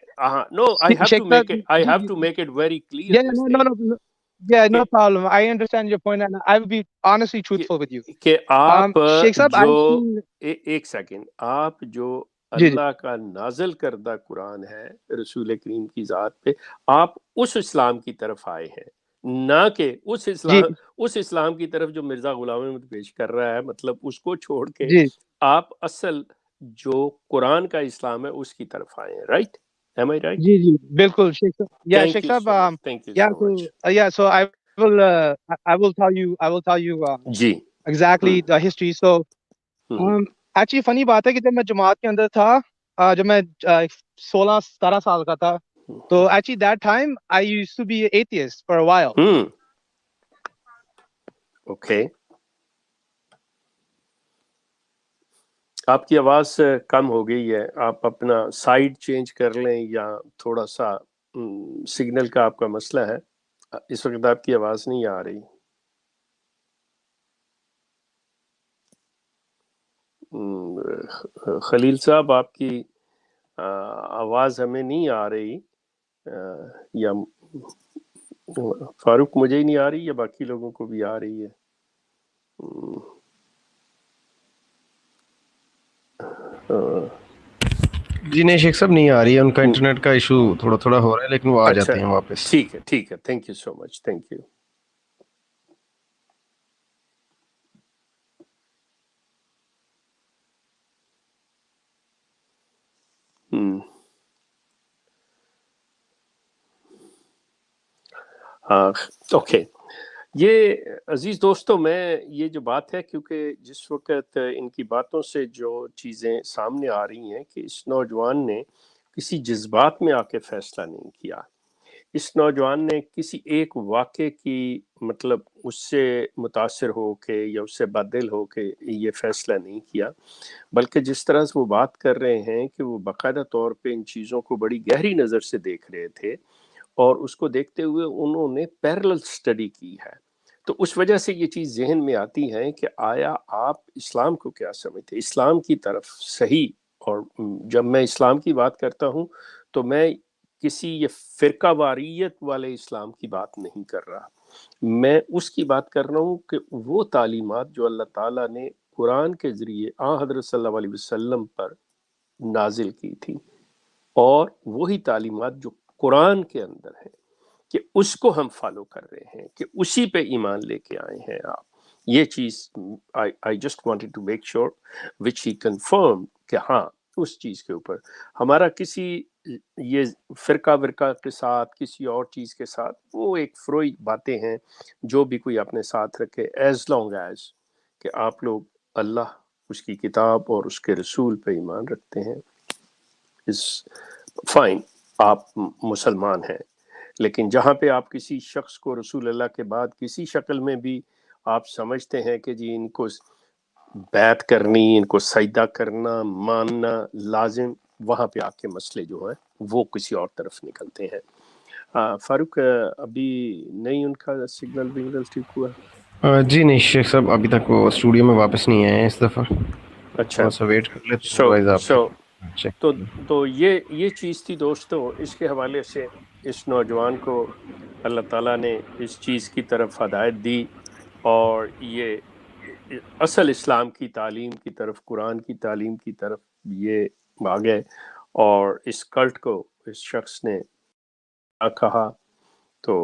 نو، آئی ہیو شیخ ٹو صاحب میک اٹ، آئی جی ہیو جی to make it very clear yeah this no no thing no yeah کہ no problem I understand your point and I will be honestly truthful with you. کہ آپ شیخ صاحب جو I've seen ایک second, آپ جو جی جی اللہ کا نازل کردہ قرآن ہے رسول کریم کی ذات پہ، آپ اس اسلام کی طرف آئے ہیں، نہ کہ جی اس اسلام کی طرف جو مرزا غلام احمد پیش کر رہا ہے. مطلب اس کو چھوڑ کے جی آپ اصل جو قرآن کا اسلام ہے اس کی طرف آئے ہیں. رائٹ؟ Am I right? جی جی بالکل شیخ صاحب yeah Thank شیخ you صاحب so much. Thank you yeah so so much. yeah so I will tell you G. exactly ہوں the history so ہوں actually funny بات ہے کہ جب میں جماعت کے اندر تھا جب میں 16-17 سال کا تھا تو actually that time I used to be an atheist for a while. Okay. آپ کی آواز کم ہو گئی ہے، آپ اپنا سائڈ چینج کر لیں یا تھوڑا سا سگنل کا آپ کا مسئلہ ہے. اس وقت آپ کی آواز نہیں آ رہی. خلیل صاحب آپ کی آواز ہمیں نہیں آ رہی، یا فاروق مجھے ہی نہیں آ رہی یا باقی لوگوں کو بھی آ رہی ہے؟ جی نہیں شیخ صاحب نہیں آ رہی ہے، ان کا انٹرنیٹ کا ایشو تھوڑا تھوڑا ہو رہا ہے، لیکن وہ آ اچھا جاتے ہیں واپس. ٹھیک ہے، ٹھیک ہے. Thank you so much, thank you. Okay. یہ عزیز دوستوں، میں یہ جو بات ہے، کیونکہ جس وقت ان کی باتوں سے جو چیزیں سامنے آ رہی ہیں کہ اس نوجوان نے کسی جذبات میں آ کے فیصلہ نہیں کیا، اس نوجوان نے کسی ایک واقعے کی مطلب اس سے متاثر ہو کے یا اس سے بدل ہو کے یہ فیصلہ نہیں کیا، بلکہ جس طرح سے وہ بات کر رہے ہیں کہ وہ باقاعدہ طور پہ ان چیزوں کو بڑی گہری نظر سے دیکھ رہے تھے اور اس کو دیکھتے ہوئے انہوں نے پیرلل سٹڈی کی ہے. تو اس وجہ سے یہ چیز ذہن میں آتی ہے کہ آیا آپ اسلام کو کیا سمجھتے؟ اسلام کی طرف صحیح. اور جب میں اسلام کی بات کرتا ہوں تو میں کسی یہ فرقہ واریت والے اسلام کی بات نہیں کر رہا، میں اس کی بات کر رہا ہوں کہ وہ تعلیمات جو اللہ تعالیٰ نے قرآن کے ذریعے حضرت صلی اللہ علیہ وسلم پر نازل کی تھی، اور وہی تعلیمات جو قرآن کے اندر ہے کہ اس کو ہم فالو کر رہے ہیں، کہ اسی پہ ایمان لے کے آئے ہیں آپ. یہ چیز I just wanted to make sure which he confirmed کہ ہاں اس چیز کے اوپر ہمارا کسی یہ فرقہ ورقہ کے ساتھ کسی اور چیز کے ساتھ وہ ایک فروئی باتیں ہیں جو بھی کوئی اپنے ساتھ رکھے، ایز لانگ ایز کہ آپ لوگ اللہ، اس کی کتاب اور اس کے رسول پہ ایمان رکھتے ہیں، اس فائن، آپ مسلمان ہیں. لیکن جہاں پہ آپ کسی شخص کو رسول اللہ کے بعد کسی شکل میں بھی آپ سمجھتے ہیں کہ جی ان کو بیعت کرنی، ان کو سجدہ کرنا، ماننا لازم، وہاں پہ آپ کے مسئلے جو ہیں وہ کسی اور طرف نکلتے ہیں. فاروق ابھی نہیں ان کا سگنل وگنل ٹھیک ہوا؟ جی نہیں شیخ صاحب ابھی تک وہ اسٹوڈیو میں واپس نہیں آئے ہیں اس دفعہ. اچھا تھوڑا سا ویٹ کر لے تو آپ چیک تو یہ چیز تھی دوستو. اس کے حوالے سے اس نوجوان کو اللہ تعالیٰ نے اس چیز کی طرف ہدایت دی اور یہ اصل اسلام کی تعلیم کی طرف، قرآن کی تعلیم کی طرف یہ آ گئے. اور اس کلٹ کو اس شخص نے کہا تو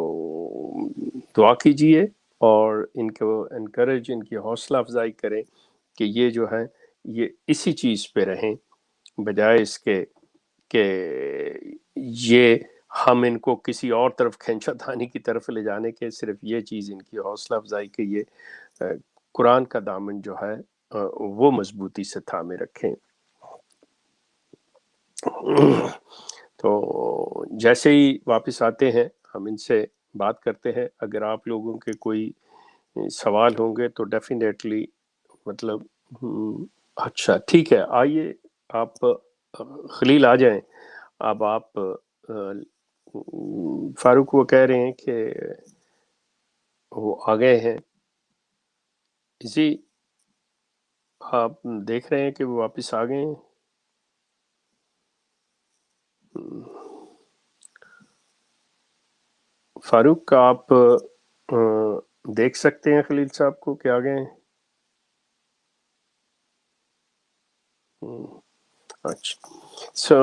دعا کیجئے اور ان کو انکریج، ان کی حوصلہ افزائی کریں کہ یہ جو ہے یہ اسی چیز پہ رہیں، بجائے اس کے کہ یہ ہم ان کو کسی اور طرف کھینچا تھانی کی طرف لے جانے کے. صرف یہ چیز ان کی حوصلہ افزائی کہ یہ قرآن کا دامن جو ہے وہ مضبوطی سے تھامے رکھیں. تو جیسے ہی واپس آتے ہیں ہم ان سے بات کرتے ہیں. اگر آپ لوگوں کے کوئی سوال ہوں گے تو ڈیفینیٹلی مطلب اچھا ٹھیک ہے. آئیے آپ خلیل آ جائیں. اب آپ فاروق وہ کہہ رہے ہیں کہ وہ آ گئے ہیں. اسی آپ دیکھ رہے ہیں کہ وہ واپس آ گئے ہیں. فاروق کا آپ دیکھ سکتے ہیں خلیل صاحب کو کہ آ گئے ہیں. اچھا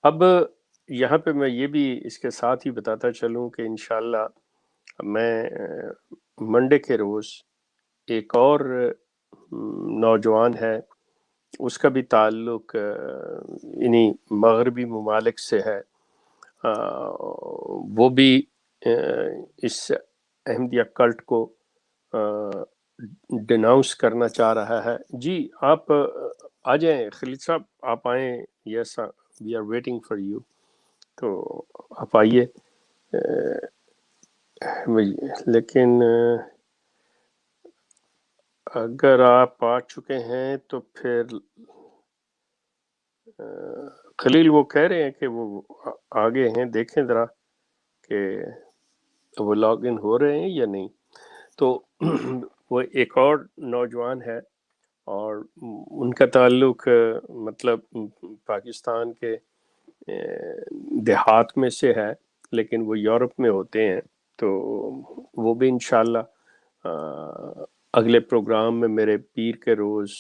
اب یہاں پہ میں یہ بھی اس کے ساتھ ہی بتاتا چلوں کہ انشاءاللہ میں منڈے کے روز ایک اور نوجوان ہے، اس کا بھی تعلق انہی مغربی ممالک سے ہے. وہ بھی اس احمدیہ کلٹ کو ڈیناؤنس کرنا چاہ رہا ہے. جی آپ آ جائیں خلیل صاحب، آپ آئیں. Yes we are waiting for you. تو آپ آئیے. لیکن اگر آپ آ چکے ہیں تو پھر خلیل وہ کہہ رہے ہیں کہ وہ آگے ہیں، دیکھیں ذرا کہ وہ لاگ ان ہو رہے ہیں یا نہیں. تو وہ ایک اور نوجوان ہے اور ان کا تعلق مطلب پاکستان کے دیہات میں سے ہے لیکن وہ یورپ میں ہوتے ہیں. تو وہ بھی انشاءاللہ اگلے پروگرام میں میرے پیر کے روز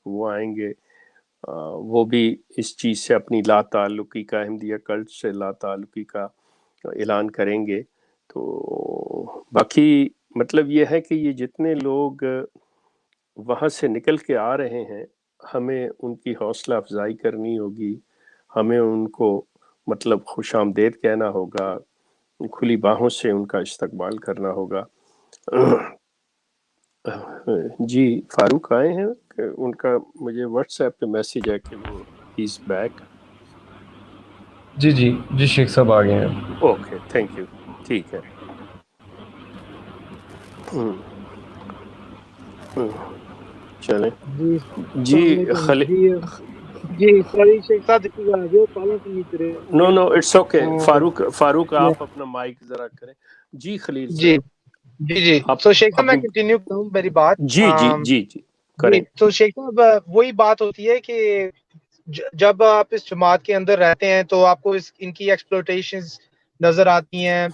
وہ آئیں گے. وہ بھی اس چیز سے اپنی لا تعلقی کا، احمدیہ کلٹ سے لا تعلقی کا اعلان کریں گے. تو باقی مطلب یہ ہے کہ یہ جتنے لوگ وہاں سے نکل کے آ رہے ہیں ہمیں ان کی حوصلہ افزائی کرنی ہوگی، ہمیں ان کو مطلب خوش آمدید کہنا ہوگا، کھلی باہوں سے ان کا استقبال کرنا ہوگا. جی فاروق آئے ہیں کہ ان کا مجھے واٹس ایپ پہ میسیج ہے کہ وہ از بیک. جی شیخ صاحب آ گئے ہیں. Okay thank you. ٹھیک ہے. چلیں جی جی سوری شیخ صاحب جو کالر سبمٹ کرے. نو اٹس اوکے. فاروق آپ اپنا مائک ذرا کریں. جی خلیل جی جی تو شیخ صاحب میں کنٹینیو کروں میری بات. جی کریں. تو شیخ صاحب وہی بات ہوتی ہے کہ جب آپ اس جماعت کے اندر رہتے ہیں تو آپ کو ان کی ایکسپلوٹیشنز نظر آتی ہیں.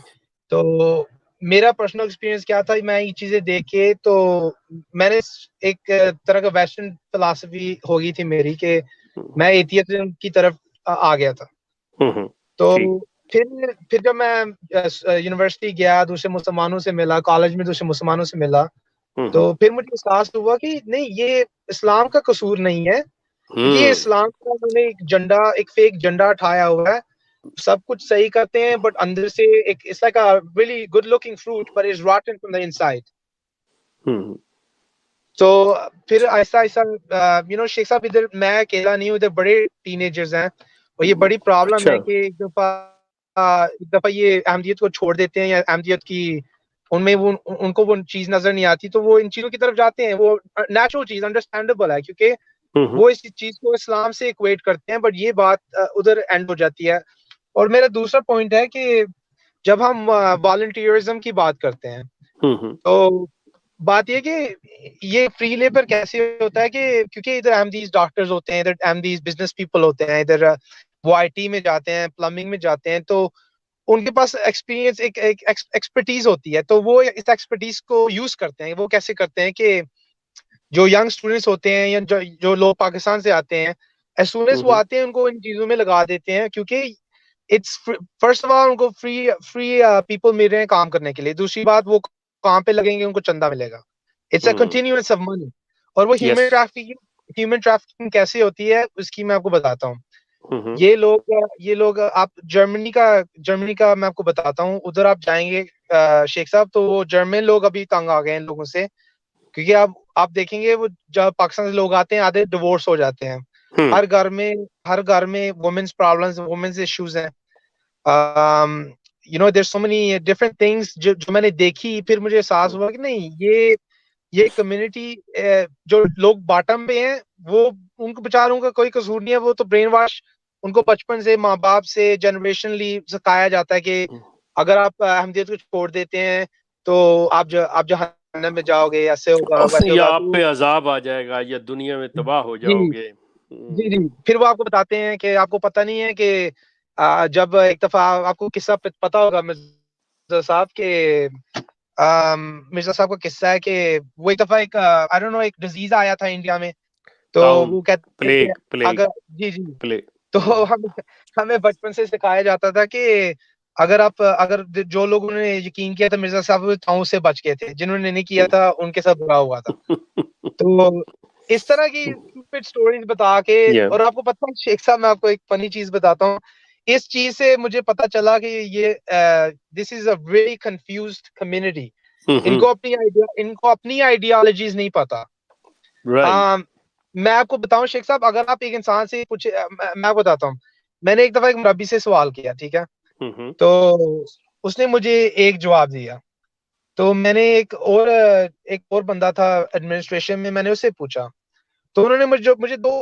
تو میرا پرسنل ایکسپیرینس کیا تھا، میں یہ چیزیں دیکھ کے تو میں نے ایک طرح کا ویسٹرن فلسفی ہو گئی تھی میری کہ میں ایتھیزم کی طرف آ گیا تھا. تو پھر جب میں یونیورسٹی گیا، دوسرے مسلمانوں سے ملا، کالج میں دوسرے مسلمانوں سے ملا، تو پھر مجھے احساس ہوا کہ نہیں یہ اسلام کا قصور نہیں ہے، یہ اسلام کا انہوں نے ایک جھنڈا، ایک فیک جھنڈا اٹھایا ہوا ہے. سب کچھ صحیح کرتے ہیں بٹ اندر سے ایک it's like a really good looking fruit but it's rotten from the inside. تو پھر ایسا شیخ صاحب ادھر میں اکیلا نہیں ہوں، ادھر بڑے ٹین ایجرز ہیں اور یہ بڑی پرابلم ہے کہ ایک دفعہ یہ احمدیت کو چھوڑ دیتے ہیں یا احمدیت کی ان میں ان کو وہ چیز نظر نہیں آتی تو وہ ان چیزوں کی طرف جاتے ہیں. وہ نیچرل چیز انڈرسٹینڈیبل ہے کیونکہ وہ اس چیز کو اسلام سے ایکویٹ کرتے ہیں، بٹ یہ بات ادھر اینڈ ہو جاتی ہے. اور میرا دوسرا پوائنٹ ہے کہ جب ہم والنٹیئرزم کی بات کرتے ہیں تو بات یہ کہ یہ فری لیبر کیسے ہوتا ہے کہ کیونکہ ادھر احمدیز ڈاکٹرز ہوتے ہیں, ادھر احمدیز بزنس پیپل ہوتے ہیں, ادھر وہ آئی ٹی میں جاتے ہیں, پلمبنگ میں جاتے ہیں, تو ان کے پاس ایکسپیرینس ایک ایکسپرٹیز ہوتی ہے, تو وہ اس ایکسپرٹیز کو یوز کرتے ہیں. وہ کیسے کرتے ہیں کہ جو ینگ اسٹوڈنٹس ہوتے ہیں یا جو لوگ پاکستان سے آتے ہیں, ایز سون ایز وہ آتے ہیں ان کو ان چیزوں میں لگا دیتے ہیں, کیونکہ اٹس فرسٹ آف آل ان کو فری پیپل مل رہے ہیں کام کرنے کے لیے. دوسری بات, وہ کام پہ لگیں گے ان کو چندہ ملے گا. It's a continuous of money. اور وہ ہیومن ٹریفکنگ کیسے ہوتی ہے اس کی میں آپ کو بتاتا ہوں. یہ لوگ آپ جرمنی کا میں آپ کو بتاتا ہوں. ادھر آپ جائیں گے شیخ صاحب, تو وہ جرمن لوگ ابھی تنگ آ گئے ہیں لوگوں سے, کیونکہ آپ دیکھیں گے وہ جب پاکستان سے لوگ آتے ہیں آدھے ڈیورس ہو جاتے ہیں. ہر گھر میں وومنس پرابلمز, وومنس ایشوز ہیں. there's so many different things جو میں نے دیکھی, پھر مجھے احساس ہوا کہ نہیں, یہ کمیونٹی جو لوگ باٹم پہ ہیں وہ ان کو بیچاروں کا کوئی قصور نہیں ہے. وہ تو برین واش ان کو بچپن سے ماں باپ سے جنریشنلی سکھایا جاتا ہے کہ اگر آپ احمدیت کو چھوڑ دیتے ہیں تو آپ جہنم میں جاؤ گے, ایسے ہوگا ویسے یا ہوگا. آپ پہ عذاب آ جائے گا یا دنیا میں تباہ ہو جی جاؤ گے. جی جی پھر وہ آپ کو بتاتے ہیں کہ آپ کو پتہ نہیں ہے کہ جب ایک دفعہ آپ کو قصہ پتا ہوگا مرزا صاحب کے مرزا صاحب کا قصہ ہے کہ وہ ایک دفعہ ایک ڈیزیز آیا تھا انڈیا میں, تو وہ کہتے ہیں کہ اگر جی تو ہمیں بچپن سے سکھایا جاتا تھا کہ اگر جو لوگوں نے یقین کیا تھا مرزا صاحب تاؤں سے بچ گئے تھے, جنہوں نے نہیں کیا تھا ان کے ساتھ برا ہوا تھا. تو اس طرح کی اسٹوریز بتا کے, اور آپ کو پتہ ہے شیخ صاحب میں آپ کو ایک فنی چیز بتاتا ہوں. اس چیز سے مجھے پتا چلا کہ یہ دس از اے ویری کنفیوزڈ کمیونٹی. ان کو اپنی آئیڈیالوجیز نہیں پتا. میں آپ کو بتاؤں شیخ صاحب, اگر آپ ایک انسان سے پوچھے, میں آپ کو بتاتا ہوں, میں نے ایک دفعہ ایک مربی سے سوال کیا, ٹھیک ہے, تو اس نے مجھے ایک جواب دیا. تو میں نے ایک اور بندہ تھا ایڈمنسٹریشن میں نے اس سے پوچھا, تو انہوں نے مجھے دو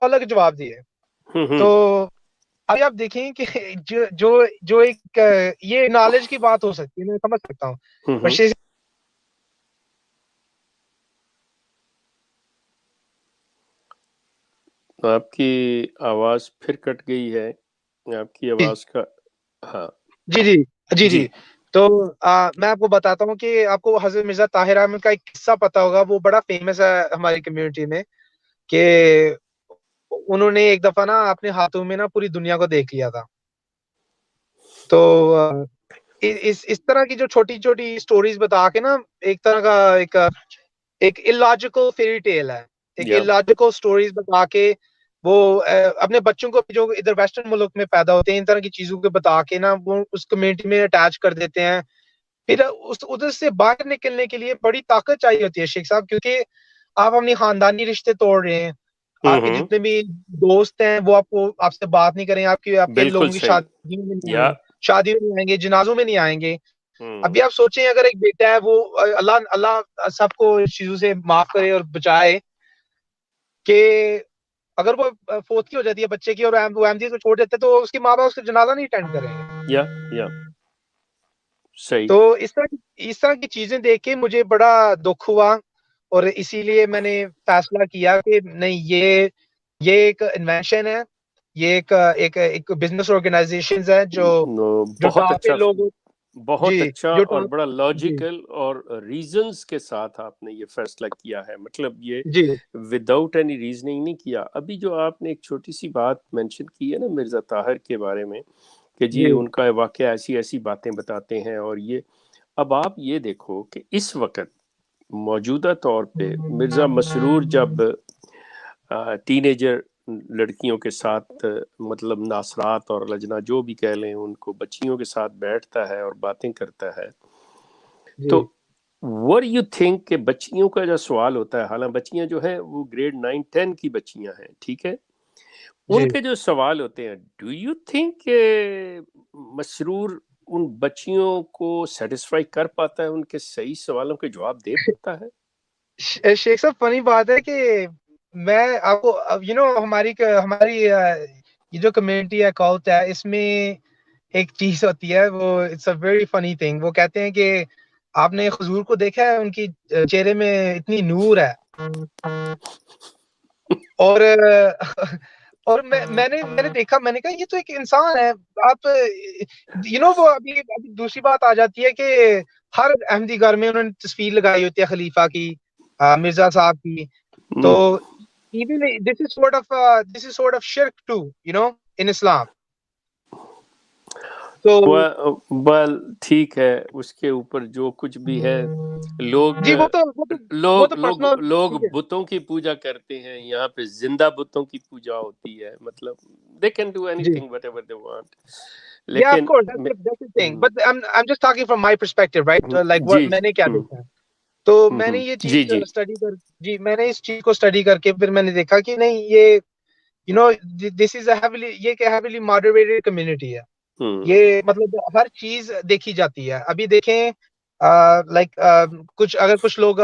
الگ جواب دیے. تو ابھی آپ دیکھیں کہ جو ایک یہ نالج کی بات ہو سکتی ہے, میں سمجھ سکتا ہوں. آپ کی آواز پھر کٹ گئی ہے, آپ کی آواز کا. ہاں جی تو میں آپ کو بتاتا ہوں کہ آپ کو حضرت مرزا طاہر احمد کا ایک قصہ پتا ہوگا, وہ بڑا فیمس ہے ہماری کمیونٹی میں, کہ انہوں نے ایک دفعہ نا اپنے ہاتھوں میں نا پوری دنیا کو دیکھ لیا تھا. تو اس طرح کی جو چھوٹی چھوٹی سٹوریز بتا کے نا, ایک طرح کا ایک illogical فیری ٹیل ہے, ایک illogical سٹوریز بتا کے وہ اپنے بچوں کو جو ادھر ویسٹرن ملک میں پیدا ہوتے ہیں ان طرح کی چیزوں کو بتا کے نا وہ اس کمیونٹی میں اٹیچ کر دیتے ہیں. پھر ادھر سے باہر نکلنے کے لیے بڑی طاقت چاہیے ہوتی ہے شیخ صاحب, کیونکہ آپ اپنی خاندانی رشتے توڑ رہے ہیں. آپ کے جتنے بھی دوست ہیں وہ آپ سے بات نہیں کریں, آپ کے لوگوں کی شادیوں میں نہیں آئیں گے, جنازوں میں نہیں آئیں گے. ابھی آپ سوچیں اگر ایک بیٹا ہے, وہ اللہ سب کو اس چیزوں سے معاف کرے اور بچائے, کہ اگر وہ فوت کی ہو جاتی ہے بچے کی اور وہ احمدیت کو چھوڑ دیتے تو اس کے ماں باپ اس کا جنازہ نہیں اٹینڈ کریں گے. تو اس طرح کی چیزیں دیکھ کے مجھے بڑا دکھ ہوا, اور اسی لیے میں نے فیصلہ کیا کہ نہیں, یہ ایک انوینشن ہے, یہ ایک بزنس آرگنائزیشنز ہے جو بہت اچھا اور بڑا لاجیکل اور ریزنز کے ساتھ آپ نے یہ فیصلہ کیا ہے. مطلب یہ وداؤٹ اینی ریزننگ نہیں کیا. ابھی جو آپ نے ایک چھوٹی سی بات مینشن کی ہے نا مرزا طاہر کے بارے میں, کہ جی ان کا واقعہ ایسی باتیں بتاتے ہیں, اور یہ اب آپ یہ دیکھو کہ اس وقت موجودہ طور پہ مرزا مسرور جب ٹین ایجر لڑکیوں کے ساتھ, مطلب ناصرات اور لجنا جو بھی کہہ لیں, ان کو بچیوں کے ساتھ بیٹھتا ہے اور باتیں کرتا ہے, تو what do you think کہ بچیوں کا جو سوال ہوتا ہے, حالانکہ بچیاں جو ہیں وہ گریڈ 9-10 کی بچیاں ہیں, ٹھیک ہے, ان کے جو سوال ہوتے ہیں, ڈو یو تھنک کہ مسرور ان بچیوں کو سیٹسفائی کر پاتا ہے, ان کے صحیح سوالوں کے جواب دے پاتا ہے؟ شیخ صاحب فنی بات ہے کہ میں آپ کو ہماری یہ جو کمیونٹی ہے کالت ہے, اس میں ایک چیز ہوتی ہے, وہ it's a very funny thing. وہ کہتے ہیں کہ آپ نے حضور کو دیکھا ہے؟ ان کی چہرے میں اتنی نور ہے. اور میں نے دیکھا، میں نے کہا یہ تو ایک انسان ہے. آپ وہ ابھی دوسری بات آ جاتی ہے کہ ہر احمدی گھر میں انہوں نے تصویر لگائی ہوتی ہے خلیفہ کی، مرزا صاحب کی. تو even this is sort of shirk too, in Islam. تو بل ٹھیک ہے، اس کے اوپر جو کچھ بھی ہے، لوگ جی وہ تو لوگ لوگ پرسنل. لوگ بتوں کی پوجا کرتے ہیں. یہاں پہ زندہ بتوں کی پوجا ہوتی ہے. مطلب they can do G anything whatever they want. yeah of لیکن course that's the thing, but I'm just talking from my perspective, right? Like what جی میں نے کیا دیکھا ہے. تو میں نے یہ جی چیز جی میں نے اس چیز کو اسٹڈی کر کے پھر میں نے دیکھا کہ نہیں، یہ this is a یہ کہ heavily moderated community ہے. یہ مطلب ہر چیز دیکھی جاتی ہے. ابھی دیکھیں لائک کچھ لوگ،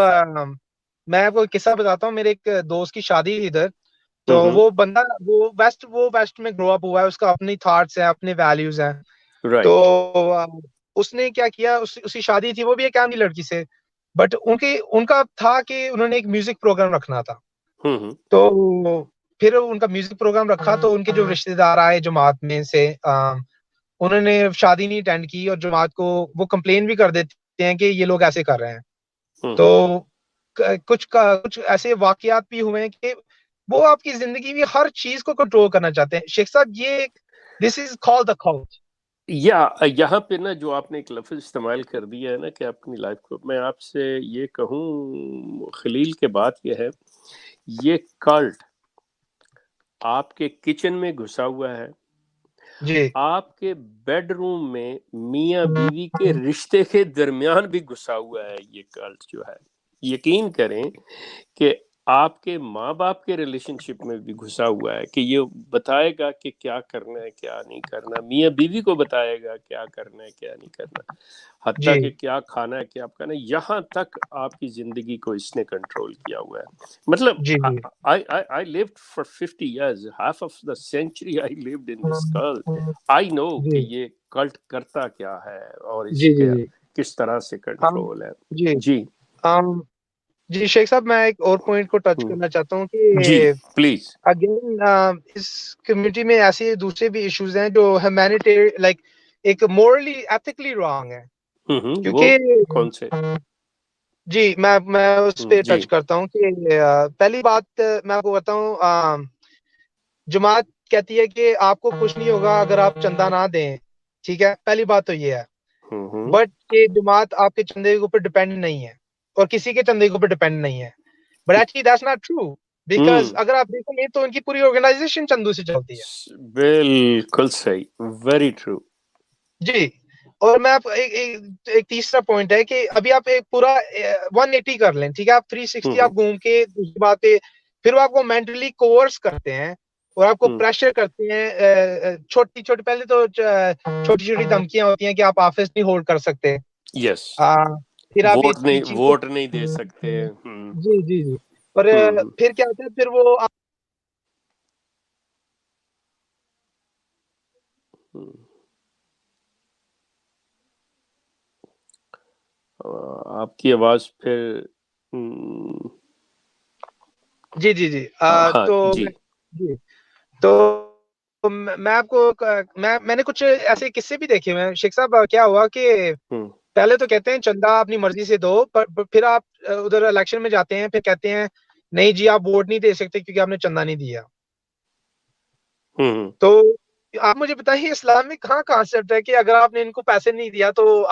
میں آپ کو قصہ بتاتا ہوں. میرے ایک دوست کی شادی تھی ادھر، تو وہ بندہ وہ ویسٹ میں گرو اپ ہوا ہے، اس کا اپنی تھاٹس ہیں، اپنے ویلیوز ہیں. تو اس نے کیا کیا، اسی شادی تھی، وہ بھی ایک احمدی لڑکی سے، بٹ ان کا تھا کہ انہوں نے ایک میوزک پروگرام رکھنا تھا. تو پھر ان کا میوزک پروگرام رکھا، تو ان کے جو رشتے دار آئے جماعت میں سے، انہوں نے شادی نہیں اٹینڈ کی، اور جماعت کو وہ کمپلین بھی کر دیتے ہیں کہ یہ لوگ ایسے کر رہے ہیں. تو کچھ ایسے واقعات بھی ہوئے ہیں کہ وہ آپ کی زندگی میں ہر چیز کو کنٹرول کرنا چاہتے ہیں. شیخ صاحب، یہ دس از کالڈ دا کلٹ. یہاں پہ نا جو آپ نے ایک لفظ استعمال کر دیا ہے نا کہ اپنی لائف کو، میں آپ سے یہ کہوں خلیل کے بات یہ ہے، یہ کلٹ آپ کے کچن میں گھسا ہوا ہے، جی آپ کے بیڈ روم میں میاں بیوی کے رشتے کے درمیان بھی گھسا ہوا ہے. یہ کلٹ جو ہے، یقین کریں کہ آپ کے ماں باپ کے ریلیشن شپ میں بھی گھسا ہوا ہے، کہ یہ بتائے گا کہ کیا کرنا ہے کیا نہیں کرنا، میاں بیوی کو بتائے گا کیا کرنا ہے کیا نہیں کرنا، حتیٰ جی کہ کیا کھانا ہے کیا کھانا ہے. یہاں تک آپ کی زندگی کو اس نے کنٹرول کیا ہوا ہے. مطلب جی جی I lived for 50 years, half of the century I lived in this cult. I know کہ جی یہ کلٹ کرتا کیا ہے اور اس جی کے جی کس طرح سے کنٹرول ہے. جی جی جی شیخ صاحب، میں ایک اور پوائنٹ کو ٹچ کرنا چاہتا ہوں جی کہ پلیز. اگین اس کمیونٹی میں ایسے دوسرے بھی ایشوز ہیں جو ہیومینیٹیرین، لائک ایک مورلی ایتھیکلی رانگ ہے. وہ کیونکہ کون سے؟ جی میں اس پہ جی ٹچ کرتا ہوں کہ پہلی بات میں آپ کو بتاؤں، جماعت کہتی ہے کہ آپ کو کچھ نہیں ہوگا اگر آپ چندہ نہ دیں. ٹھیک ہے، پہلی بات تو یہ ہے. بٹ یہ جماعت آپ کے چندے کے اوپر ڈپینڈ نہیں ہے، اور کسی کے چندے کے اوپر ڈپینڈ نہیں ہے. But actually that's not true, because اگر آپ دیکھیں گے تو ان کی پوری آرگنائزیشن چندوں سے چلتی ہے. بالکل صحیح، ویری ٹرو. جی. اور میں آپ ایک تیسرا پوائنٹ ہے کہ ابھی آپ ایک پورا 180 کر لیں. ٹھیک ہے، آپ 360 آپ گھوم کے دوسری بات پہ، پھر وہ آپ کو مینٹلی کورس کرتے ہیں اور آپ کو پریشر کرتے ہیں. چھوٹی چھوٹی پہلے تو چھوٹی چھوٹی دھمکیاں ہوتی ہیں کہ آپ آفس نہیں ہولڈ کر سکتے. یس، پھر آپ یہ چیز ووٹ نہیں دے سکتے. جی جی جی. اور پھر کیا ہوتا ہے، پھر وہ آپ کی آواز پھر جی جی جی ہاں تو جی جی تو میں آپ کو میں نے کچھ ایسے قصے بھی دیکھے ہوئے ہیں. شیخ صاحب، کیا ہوا کہ پہلے تو کہتے ہیں چندہ اپنی مرضی سے دو، پھر آپ ادھر الیکشن میں جاتے ہیں، پھر کہتے ہیں نہیں جی آپ ووٹ نہیں دے سکتے کیونکہ آپ نے چندہ نہیں دیا. تو آپ مجھے بتائیے اسلام میں کہاں کانسیپٹ ہے کہ اگر آپ نے ان کو پیسے نہیں دیا تو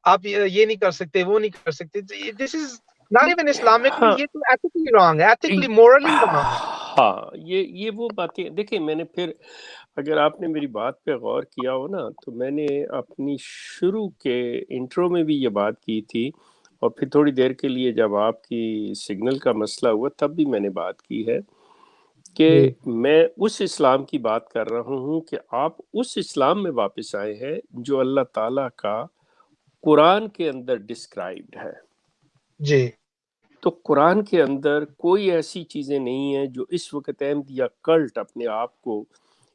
آپ یہ نہیں کر سکتے، وہ نہیں کر سکتے. دس از ناٹ ایون اسلامکلی، یہ تو ایتھیکلی رانگ ہے، ایتھیکلی مورلی رانگ ہے. ہاں، یہ وہ باتیں دیکھیں. میں نے پھر اگر آپ نے میری بات پہ غور کیا ہو نا، تو میں نے اپنی شروع کے انٹرو میں بھی یہ بات کی تھی، اور پھر تھوڑی دیر کے لیے جب آپ کی سگنل کا مسئلہ ہوا تب بھی میں نے بات کی ہے کہ میں اس اسلام کی بات کر رہا ہوں کہ آپ اس اسلام میں واپس آئے ہیں جو اللہ تعالیٰ کا قرآن کے اندر ڈسکرائبڈ ہے. جی تو قرآن کے اندر کوئی ایسی چیزیں نہیں ہیں جو اس وقت احمد یا کلٹ اپنے آپ کو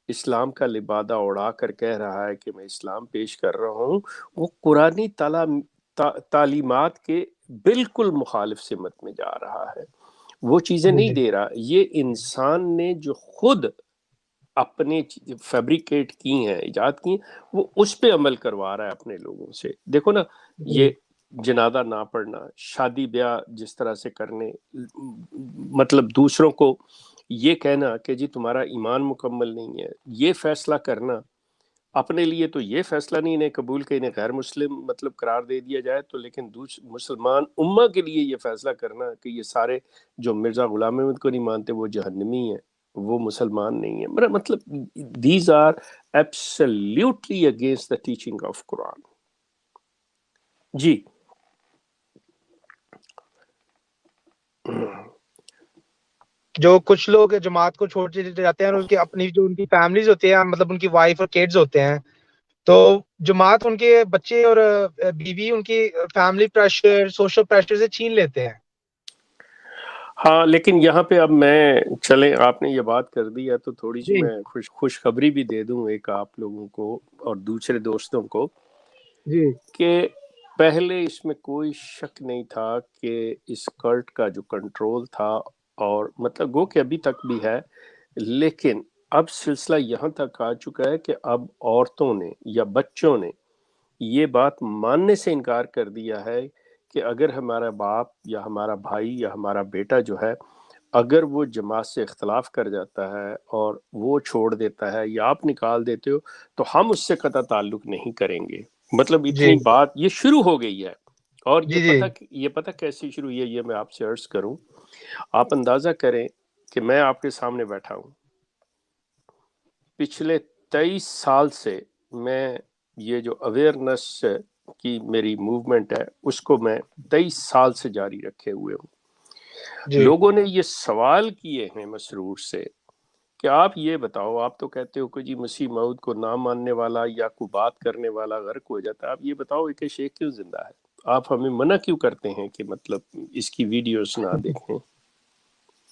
اسلام کا لبادہ اڑا کر کہہ رہا ہے کہ میں اسلام پیش کر رہا ہوں. وہ قرآنی تعلیمات کے بالکل مخالف سمت میں جا رہا ہے، وہ چیزیں نہیں دے رہا. یہ انسان نے جو خود اپنے فیبریکیٹ کی ہیں، ایجاد کی ہیں، وہ اس پہ عمل کروا رہا ہے اپنے لوگوں سے. دیکھو نا، یہ جنازہ نہ پڑھنا، شادی بیاہ جس طرح سے کرنے، مطلب دوسروں کو یہ کہنا کہ جی تمہارا ایمان مکمل نہیں ہے، یہ فیصلہ کرنا اپنے لیے. تو یہ فیصلہ نہیں انہیں قبول کہ انہیں غیر مسلم مطلب قرار دے دیا جائے، تو لیکن مسلمان امہ کے لیے یہ فیصلہ کرنا کہ یہ سارے جو مرزا غلام احمد کو نہیں مانتے وہ جہنمی ہیں، وہ مسلمان نہیں ہیں. میرا مطلب these are absolutely against the teaching of Quran. جی جو کچھ لوگ جماعت کو چھوڑ جاتے ہیں اور ان کی اپنی جو ان کی فیملیز ہوتی ہیں، مطلب ان کی وائف اور کڈز ہوتے ہیں، تو جماعت ان کے بچے اور بیوی ان کی فیملی پریشر، سوشل پریشر سے چھین لیتے ہیں. ہاں، لیکن یہاں پہ اب میں، چلیں آپ نے یہ بات کر دی ہے تو تھوڑی سی جی میں خوشخبری بھی دے دوں ایک آپ لوگوں کو اور دوسرے دوستوں کو، جی کہ پہلے اس میں کوئی شک نہیں تھا کہ اس کلٹ کا جو کنٹرول تھا، اور مطلب گو کہ ابھی تک بھی ہے، لیکن اب سلسلہ یہاں تک آ چکا ہے کہ اب عورتوں نے یا بچوں نے یہ بات ماننے سے انکار کر دیا ہے کہ اگر ہمارا باپ یا ہمارا بھائی یا ہمارا بیٹا جو ہے، اگر وہ جماعت سے اختلاف کر جاتا ہے اور وہ چھوڑ دیتا ہے یا آپ نکال دیتے ہو، تو ہم اس سے قطع تعلق نہیں کریں گے. مطلب جی اتنی بات یہ شروع ہو گئی ہے. اور جی جی یہ پتہ کیسی شروع ہوئی ہے، یہ میں آپ سے عرض کروں. آپ اندازہ کریں کہ میں آپ کے سامنے بیٹھا ہوں، پچھلے 23 سال سے میں یہ جو اویئرنس کی میری موومنٹ ہے اس کو میں 23 سال سے جاری رکھے ہوئے ہوں. جی لوگوں نے یہ سوال کیے ہیں مسرور سے کہ آپ یہ بتاؤ، آپ تو کہتے ہو کہ جی مسیح موعود کو نہ ماننے والا یا کوئی بات کرنے والا غرق ہو جاتا ہے، آپ یہ بتاؤ کہ شیخ کیوں زندہ ہے؟ آپ ہمیں منع کیوں کرتے ہیں کہ مطلب اس کی ویڈیوز نہ دیکھیں؟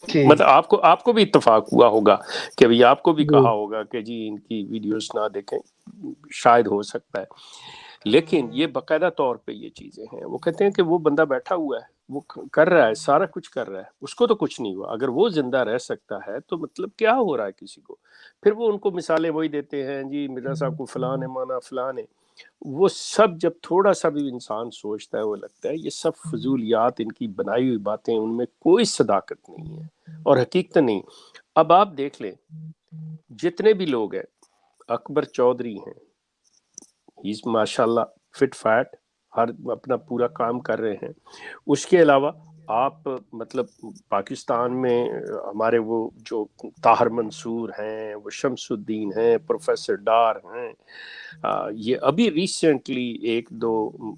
جی مطلب آپ کو بھی اتفاق ہوا ہوگا کہ بھئی آپ کو بھی جی کہا ہوگا کہ جی ان کی ویڈیوز نہ دیکھیں، شاید ہو سکتا ہے. لیکن یہ باقاعدہ طور پہ یہ چیزیں ہیں. وہ کہتے ہیں کہ وہ بندہ بیٹھا ہوا ہے، وہ کر رہا ہے، سارا کچھ کر رہا ہے، اس کو تو کچھ نہیں ہوا. اگر وہ زندہ رہ سکتا ہے تو مطلب کیا ہو رہا ہے کسی کو؟ پھر وہ ان کو مثالیں وہی دیتے ہیں، جی مرزا صاحب کو فلاں نے مانا، فلاں نے. وہ سب جب تھوڑا سا بھی انسان سوچتا ہے وہ لگتا ہے یہ سب فضولیات، ان کی بنائی ہوئی باتیں، ان میں کوئی صداقت نہیں ہے اور حقیقت نہیں. اب آپ دیکھ لیں جتنے بھی لوگ ہیں، اکبر چودھری ہیں، ماشاء اللہ فٹ فیٹ، ہر اپنا پورا کام کر رہے ہیں. اس کے علاوہ آپ مطلب پاکستان میں ہمارے وہ جو طاہر منصور ہیں، وہ شمس الدین ہیں، پروفیسر ڈار ہیں، یہ ابھی ریسنٹلی ایک دو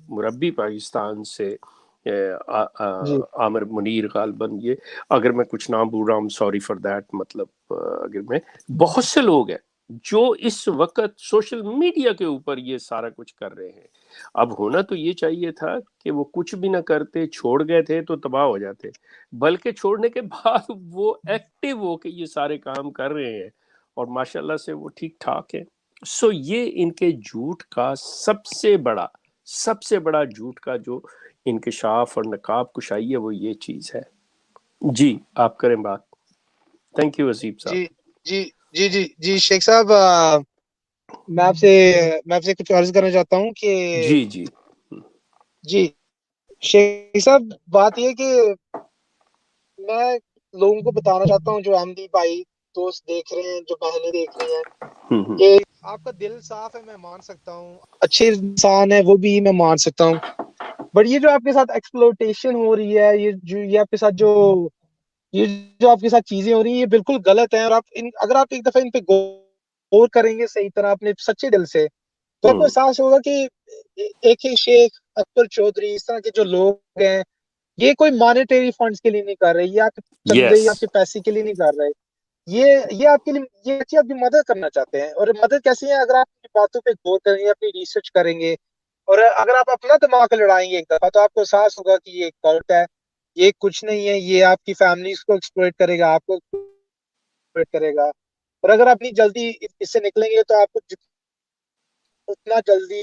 مربی پاکستان سے، جی عامر منیر غالباً، یہ اگر میں کچھ نام بول رہا ہوں سوری فار دیٹ، مطلب اگر میں، بہت سے لوگ ہیں جو اس وقت سوشل میڈیا کے اوپر یہ سارا کچھ کر رہے ہیں. اب ہونا تو یہ چاہیے تھا کہ وہ کچھ بھی نہ کرتے، چھوڑ گئے تھے تو تباہ ہو جاتے، بلکہ چھوڑنے کے بعد وہ ایکٹیو ہو کے یہ سارے کام کر رہے ہیں اور ماشاءاللہ سے وہ ٹھیک ٹھاک ہے. سو یہ ان کے جھوٹ کا سب سے بڑا جھوٹ کا جو انکشاف اور نقاب کشائی ہے وہ یہ چیز ہے. جی آپ کریں بات. تھینک یو وسیب صاحب. جی جی جی جی جی شیخ صاحب، میں آپ سے کچھ عرض کرنا چاہتا ہوں کہ جی جی جی شیخ صاحب، بات یہ کہ میں لوگوں کو بتانا چاہتا ہوں، جو احمدی بھائی دوست دیکھ رہے ہیں، جو بہنیں دیکھ رہی ہیں، کہ آپ کا دل صاف ہے، میں مان سکتا ہوں، اچھے انسان ہے وہ بھی میں مان سکتا ہوں، بٹ یہ جو آپ کے ساتھ ایکسپلوٹیشن ہو رہی ہے، یہ آپ کے ساتھ جو آپ کے ساتھ چیزیں ہو رہی ہیں، یہ بالکل غلط ہیں. اور اگر آپ ایک دفعہ ان پہ غور کریں گے صحیح طرح اپنے سچے دل سے، تو آپ کو احساس ہوگا کہ ایک ہی شیخ اکبر چودھری، اس طرح کے جو لوگ ہیں، یہ کوئی مانیٹری فنڈز کے لیے نہیں کر رہے، یہ آپ کے چندے یا آپ کے پیسے کے لیے نہیں کر رہے، یہ آپ کے لیے، یہ اچھی آپ کی مدد کرنا چاہتے ہیں. اور مدد کیسی ہے؟ اگر آپ کی باتوں پہ غور کریں گے، اپنی ریسرچ کریں گے، اور اگر آپ اپنا دماغ لڑائیں گے ایک دفعہ، تو آپ کو احساس ہوگا کہ یہ ایک کلٹ ہے، یہ کچھ نہیں ہے، یہ آپ کی فیملیز کو ایکسپلوئٹ کرے گا، آپ کو ایکسپلوئٹ کرے گا. اور اگر آپ اتنی جلدی اس سے نکلیں گے تو آپ کو اتنا جلدی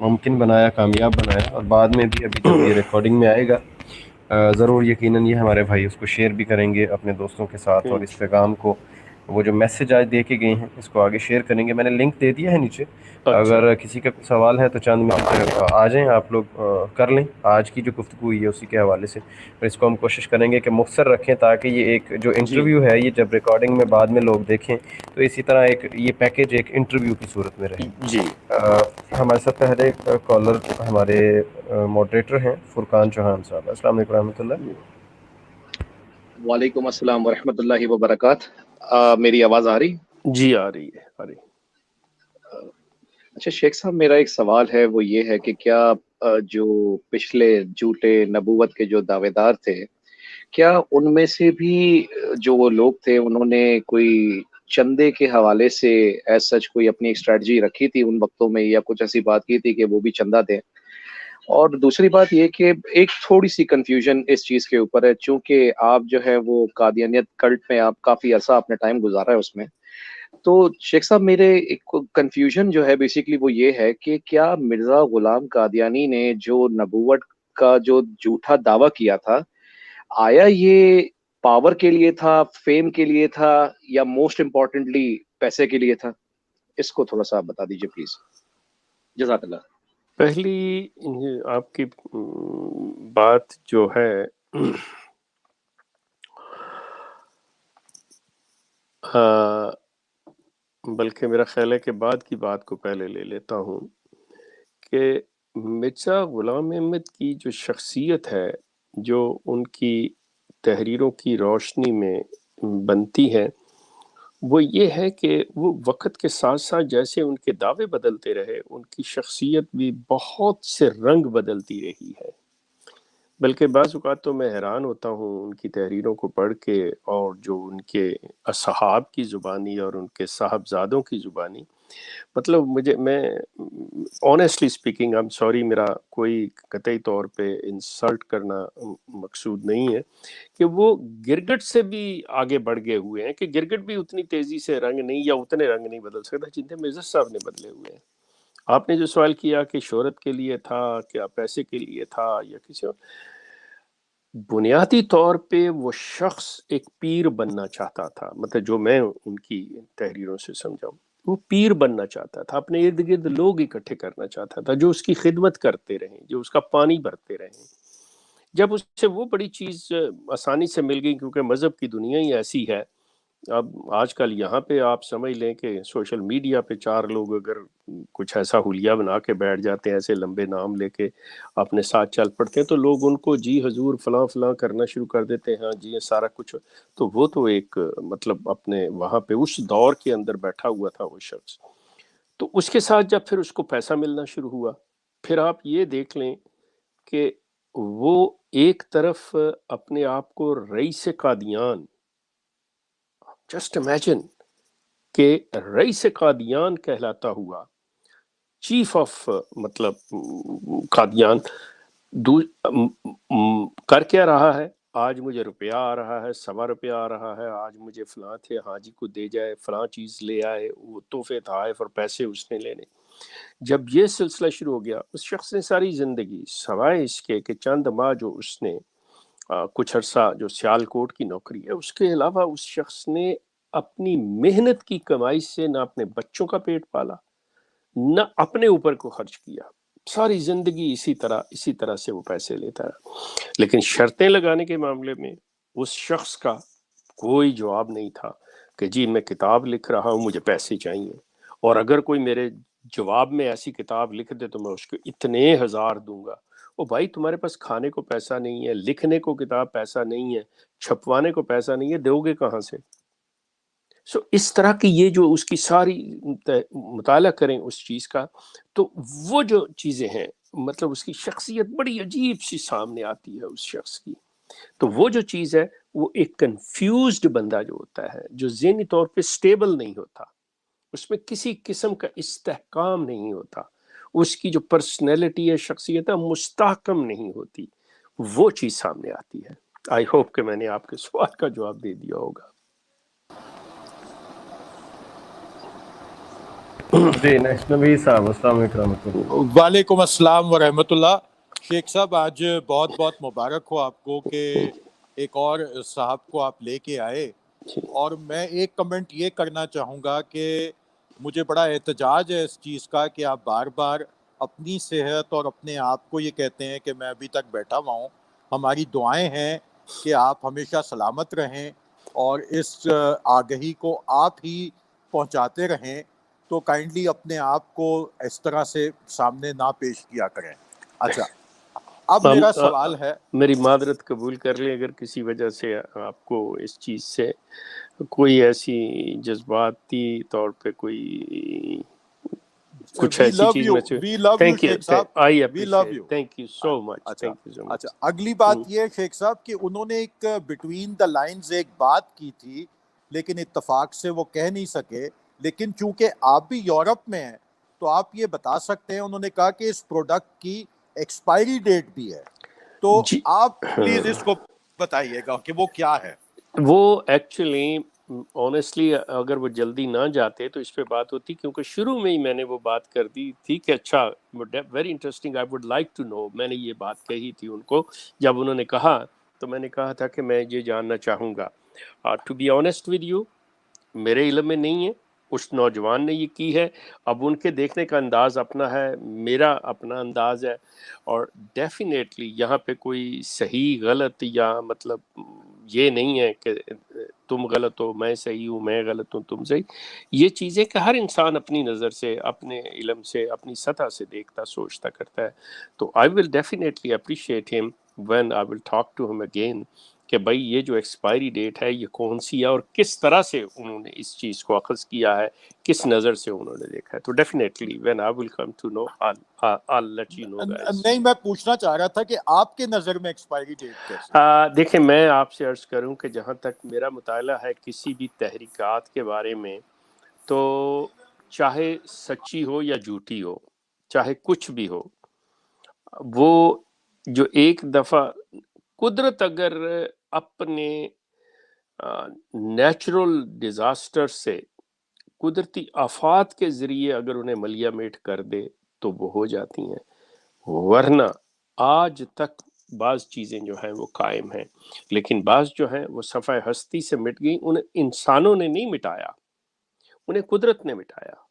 ممکن بنایا، کامیاب بنایا، اور بعد میں بھی ابھی جب یہ ریکارڈنگ میں آئے گا ضرور یقیناً یہ ہمارے بھائی اس کو شیئر بھی کریں گے اپنے دوستوں کے ساتھ، اور اس پیغام کو، وہ جو میسج آج دے کے گئے ہیں اس کو آگے شیئر کریں گے. میں نے لنک دے دیا ہے نیچے، اچھا اگر کسی کا سوال ہے تو چند منٹ آ جائیں آپ لوگ کر لیں آج کی جو گفتگو ہوئی ہے اسی کے حوالے سے. اور اس کو ہم کوشش کریں گے کہ مختصر رکھیں تاکہ یہ ایک جو جی انٹرویو ہے یہ جب ریکارڈنگ میں بعد میں لوگ دیکھیں تو اسی طرح ایک یہ پیکیج ایک انٹرویو کی صورت میں رہے. جی ہمارے ساتھ پہلے کالر ہمارے ماڈریٹر ہیں فرقان چوہان صاحب. السلام علیکم رحمۃ اللہ. وعلیکم السلام ورحمۃ اللہ وبرکاتہ. میری آواز آ رہی؟ جی آ رہی ہے، آ رہی. اچھا شیخ صاحب، میرا ایک سوال ہے، وہ یہ ہے کہ کیا جو پچھلے جھوٹے نبوت کے جو دعوے دار تھے، کیا ان میں سے بھی جو وہ لوگ تھے انہوں نے کوئی چندے کے حوالے سے ایز سچ کوئی اپنی اسٹریٹجی رکھی تھی ان وقتوں میں، یا کچھ ایسی بات کی تھی کہ وہ بھی چندہ دیں؟ اور دوسری بات یہ کہ ایک تھوڑی سی کنفیوژن اس چیز کے اوپر ہے، چونکہ آپ جو ہے وہ قادیانیت کلٹ میں آپ کافی عرصہ اپنے ٹائم گزارا ہے اس میں. تو شیخ صاحب میرے ایک کنفیوژن جو ہے بیسیکلی وہ یہ ہے کہ کیا مرزا غلام قادیانی نے جو نبوت کا جو جھوٹا دعویٰ کیا تھا، آیا یہ پاور کے لیے تھا، فیم کے لیے تھا، یا موسٹ امپورٹنٹلی پیسے کے لیے تھا؟ اس کو تھوڑا سا بتا دیجیے پلیز. جزاک اللہ. پہلی آپ کی بات جو ہے بلکہ میرا خیال ہے کہ بعد کی بات کو پہلے لے لیتا ہوں کہ مرزا غلام احمد کی جو شخصیت ہے، جو ان کی تحریروں کی روشنی میں بنتی ہے، وہ یہ ہے کہ وہ وقت کے ساتھ ساتھ جیسے ان کے دعوے بدلتے رہے، ان کی شخصیت بھی بہت سے رنگ بدلتی رہی ہے. بلکہ بعض اوقات تو میں حیران ہوتا ہوں ان کی تحریروں کو پڑھ کے، اور جو ان کے اصحاب کی زبانی اور ان کے صاحبزادوں کی زبانی، مطلب میں honestly speaking, I am sorry, میرا کوئی قطعی طور پہ انسلٹ کرنا مقصود نہیں ہے، کہ وہ گرگٹ سے بھی آگے بڑھ گئے ہوئے ہیں، کہ گرگٹ بھی اتنی تیزی سے رنگ نہیں یا اتنے رنگ نہیں بدل سکتا جتنے مرزا صاحب نے بدلے ہوئے ہیں. آپ نے جو سوال کیا کہ شہرت کے لیے تھا، کیا پیسے کے لیے تھا، یا کسی اور، بنیادی طور پہ وہ شخص ایک پیر بننا چاہتا تھا. مطلب جو میں ان کی تحریروں سے سمجھاؤں، وہ پیر بننا چاہتا تھا، اپنے ارد گرد لوگ اکٹھے کرنا چاہتا تھا جو اس کی خدمت کرتے رہیں، جو اس کا پانی بھرتے رہیں. جب اس سے وہ بڑی چیز آسانی سے مل گئی، کیونکہ مذہب کی دنیا ہی ایسی ہے. اب آج کل یہاں پہ آپ سمجھ لیں کہ سوشل میڈیا پہ چار لوگ اگر کچھ ایسا حلیہ بنا کے بیٹھ جاتے ہیں، ایسے لمبے نام لے کے اپنے ساتھ چل پڑتے ہیں، تو لوگ ان کو جی حضور فلاں فلاں کرنا شروع کر دیتے ہیں. ہاں جی یہ سارا کچھ، تو وہ تو ایک مطلب اپنے وہاں پہ اس دور کے اندر بیٹھا ہوا تھا وہ شخص. تو اس کے ساتھ جب پھر اس کو پیسہ ملنا شروع ہوا، پھر آپ یہ دیکھ لیں کہ وہ ایک طرف اپنے آپ کو رئیس قادیان، جسٹ امیجن کہ رئیس قادیان کہلاتا ہوا، چیف آف مطلب قادیان، کر کیا رہا ہے؟ آج مجھے روپیہ آ رہا ہے، ₹1.25 آ رہا ہے، آج مجھے فلاں تھے حاجی کو دے جائے، فلاں چیز لے آئے، وہ تحفے تحائف اور پیسے اس نے لینے. جب یہ سلسلہ شروع ہو گیا، اس شخص نے ساری زندگی سوائے اس کے کہ چند ماہ جو اس نے کچھ عرصہ جو سیالکوٹ کی نوکری ہے، اس کے علاوہ اس شخص نے اپنی محنت کی کمائی سے نہ اپنے بچوں کا پیٹ پالا، نہ اپنے اوپر کو خرچ کیا. ساری زندگی اسی طرح سے وہ پیسے لیتا ہے. لیکن شرطیں لگانے کے معاملے میں اس شخص کا کوئی جواب نہیں تھا کہ جی میں کتاب لکھ رہا ہوں، مجھے پیسے چاہیے، اور اگر کوئی میرے جواب میں ایسی کتاب لکھ دے تو میں اس کو اتنے ہزار دوں گا. او بھائی تمہارے پاس کھانے کو پیسہ نہیں ہے، لکھنے کو کتاب پیسہ نہیں ہے، چھپوانے کو پیسہ نہیں ہے، دو گے کہاں سے؟ سو اس طرح کی یہ جو اس کی ساری مطالعہ کریں اس چیز کا، تو وہ جو چیزیں ہیں، مطلب اس کی شخصیت بڑی عجیب سی سامنے آتی ہے اس شخص کی. تو وہ جو چیز ہے، وہ ایک کنفیوزڈ بندہ جو ہوتا ہے، جو ذہنی طور پہ سٹیبل نہیں ہوتا، اس میں کسی قسم کا استحکام نہیں ہوتا، اس کی جو پرسنالٹی ہے، شخصیت ہے، مستحکم نہیں ہوتی، وہ چیز سامنے آتی ہے. آئی ہوپ کہ میں نے آپ کے سوال کا جواب دے دیا ہوگا. جی نیکسٹ نبی صاحب، السلام علیکم ورحمۃ اللہ۔ وعلیکم السلام ورحمۃ اللہ۔ شیخ صاحب آج بہت بہت مبارک ہو آپ کو کہ ایک اور صاحب کو آپ لے کے آئے، اور میں ایک کمنٹ یہ کرنا چاہوں گا کہ مجھے بڑا احتجاج ہے اس چیز کا کہ آپ بار بار اپنی صحت اور اپنے آپ کو یہ کہتے ہیں کہ میں ابھی تک بیٹھا ہوا ہوں۔ ہماری دعائیں ہیں کہ آپ ہمیشہ سلامت رہیں اور اس آگہی کو آپ ہی پہنچاتے رہیں، تو کائنڈلی اپنے آپ کو اس طرح سے سامنے نہ پیش کیا کریں۔ اچھا، اب میرا سوال ہے، میری معذرت قبول کر لیں اگر کسی وجہ سے آپ کو اس چیز سے کوئی ایسی جذباتی طور پہ کوئی کچھ وی ایسی لو چیز یو، میں we love you thank you, شیخ صاحب، I we love appreciate, you. Thank you so much, اچھا تھینک یو سو اچھا، مچ۔ اگلی بات یہ ہے شیخ صاحب کہ انہوں نے ایک بٹوین دا لائنز ایک بات کی تھی، لیکن اتفاق سے وہ کہہ نہیں سکے، لیکن چونکہ آپ بھی یورپ میں ہیں تو آپ یہ بتا سکتے ہیں۔ انہوں نے کہا کہ اس پروڈکٹ کی ایکسپائری ڈیٹ بھی ہے، تو جی آپ پلیز اس کو بتائیے گا کہ وہ کیا ہے۔ وہ ایکچولی آنیسٹلی اگر وہ جلدی نہ جاتے تو اس پہ بات ہوتی، کیونکہ شروع میں ہی میں نے وہ بات کر دی تھی کہ اچھا very interesting, I would like to know, میں نے یہ بات کہی تھی ان کو جب انہوں نے کہا، تو میں نے کہا تھا کہ میں یہ جاننا چاہوں گا۔ To be honest with you, میرے علم میں نہیں ہے، اس نوجوان نے یہ کی ہے، اب ان کے دیکھنے کا انداز اپنا ہے، میرا اپنا انداز ہے، اور ڈیفینیٹلی یہاں پہ کوئی صحیح غلط یا مطلب یہ نہیں ہے کہ تم غلط ہو میں صحیح ہوں، میں غلط ہوں تم صحیح۔ یہ چیزیں کہ ہر انسان اپنی نظر سے، اپنے علم سے، اپنی سطح سے دیکھتا سوچتا کرتا ہے، تو I will definitely appreciate him when I will talk to him again کہ بھائی یہ جو ایکسپائری ڈیٹ ہے یہ کون سی ہے اور کس طرح سے انہوں نے اس چیز کو اخذ کیا ہے، کس نظر سے انہوں نے دیکھا ہے۔ تو definitely when I will come to know I'll let you know guys۔ نہیں، میں پوچھنا چاہ رہا تھا کہ آپ کے نظر میں ایکسپائری ڈیٹ کیسے؟ دیکھیں، میں آپ سے عرض کروں کہ جہاں تک میرا مطالعہ ہے کسی بھی تحریکات کے بارے میں، تو چاہے سچی ہو یا جھوٹی ہو، چاہے کچھ بھی ہو، وہ جو ایک دفعہ قدرت اگر اپنے نیچرل ڈیزاسٹر سے، قدرتی آفات کے ذریعے اگر انہیں ملیا میٹ کر دے تو وہ ہو جاتی ہیں، ورنہ آج تک بعض چیزیں جو ہیں وہ قائم ہیں، لیکن بعض جو ہیں وہ صفحہ ہستی سے مٹ گئی، انہیں انسانوں نے نہیں مٹایا، انہیں قدرت نے مٹایا۔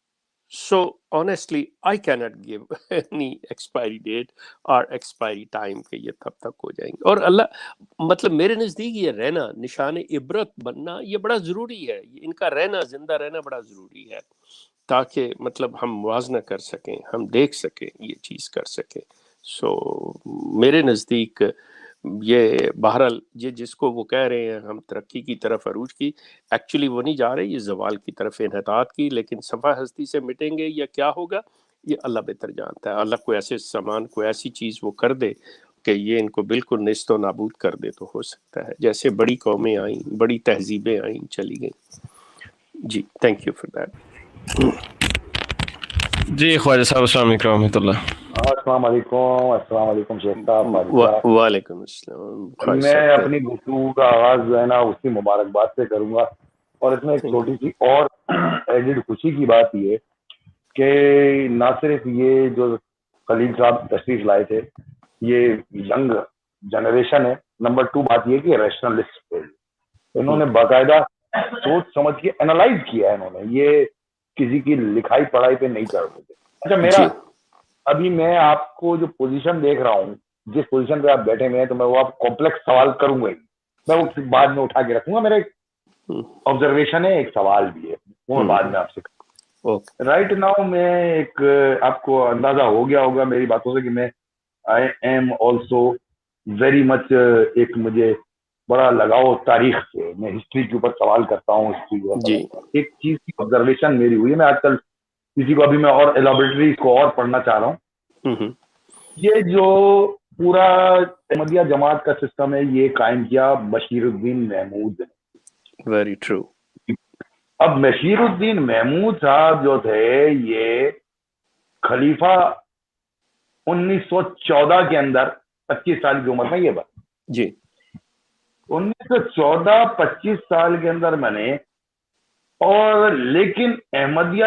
سو آنیسٹلی آئی کی not give any expiry date اور ایکسپائری ٹائم کہ یہ تب تک ہو جائیں گے، اور اللہ مطلب میرے نزدیک یہ رہنا، نشان عبرت بننا یہ بڑا ضروری ہے، ان کا رہنا، زندہ رہنا بڑا ضروری ہے، تاکہ مطلب ہم موازنہ کر سکیں، ہم دیکھ سکیں، یہ چیز کر سکیں۔ سو میرے نزدیک یہ بہرحال یہ جس کو وہ کہہ رہے ہیں ہم ترقی کی طرف عروج کی، ایکچولی وہ نہیں جا رہے، یہ زوال کی طرف، انحطاط کی، لیکن صفحہ ہستی سے مٹیں گے یا کیا ہوگا یہ اللہ بہتر جانتا ہے۔ اللہ کو ایسے سامان کو ایسی چیز وہ کر دے کہ یہ ان کو بالکل نیست و نابود کر دے تو ہو سکتا ہے، جیسے بڑی قومیں آئیں، بڑی تہذیبیں آئیں، چلی گئیں۔ جی تھینک یو فار دیٹ۔ جی خواجہ صاحب، السلام علیکم ورحمۃ اللہ۔ السلام علیکم، السلام علیکم شیخ صاحب، قاری صاحب۔ وعلیکم السلام۔ میں اپنی گفتگو کا آغاز جو ہے نا اسی مبارکباد سے کروں گا، اور اس میں ایک چھوٹی سی اور ایڈڈ خوشی کی بات یہ کہ نہ صرف یہ جو خلیل صاحب تشریف لائے تھے یہ ینگ جنریشن ہے، نمبر 2 بات یہ کہ ریشنلسٹ تھے، انہوں نے باقاعدہ سوچ سمجھ کے انالائز کیا ہے، انہوں نے یہ کسی کی لکھائی پڑھائی پہ نہیں چڑھتے تھے۔ اچھا، میرا ابھی میں آپ کو جو پوزیشن دیکھ رہا ہوں، جس پوزیشن پہ آپ بیٹھے ہوئے ہیں، تو میں وہ آپ کمپلیکس سوال کروں گا ہی، میں وہ بعد میں اٹھا کے رکھوں گا۔ میرا ایک آبزرویشن ہے، ایک سوال بھی ہے، وہ میں بعد میں آپ سے رائٹ ناؤ میں ایک آپ کو اندازہ ہو گیا ہوگا میری باتوں سے کہ میں I am also very much, ایک مجھے بڑا لگاؤ تاریخ سے، میں ہسٹری کے اوپر سوال کرتا ہوں، ہسٹری کے اوپر ایک چیز کی آبزرویشن میری ہوئی ہے، میں آج کل کسی کو ابھی میں اور ایلابریٹری کو اور پڑھنا چاہ رہا ہوں۔ یہ جو پورا احمدیہ جماعت کا سسٹم ہے یہ قائم کیا بشیر الدین محمود نے۔ Very true. اب بشیر الدین محمود صاحب جو تھے یہ خلیفہ 1914 کے اندر 25 سال کی عمر میں، یہ بات جی 1914-25 سال کے اندر میں نے اور لیکن احمدیہ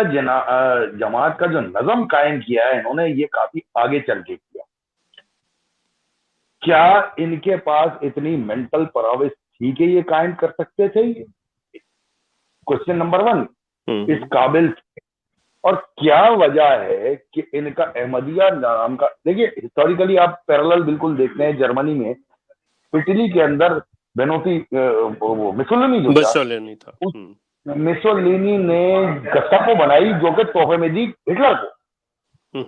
جماعت کا جو نظم قائم کیا ہے انہوں نے یہ کافی آگے چل کے کیا. کیا ان کے پاس اتنی مینٹل پراوس تھی کہ یہ قائم کر سکتے تھے؟ کوشچن نمبر 1 اس قابل تھے. اور کیا وجہ ہے کہ ان کا احمدیہ نام کا، دیکھیے ہسٹوریکلی آپ پیرالل بالکل دیکھتے ہیں. جرمنی میں اٹلی کے اندر بینوتی مسولینی تھا، مسولینی نے گستاپو بنائی جو کہ تحفے میں دی ہٹلر کو.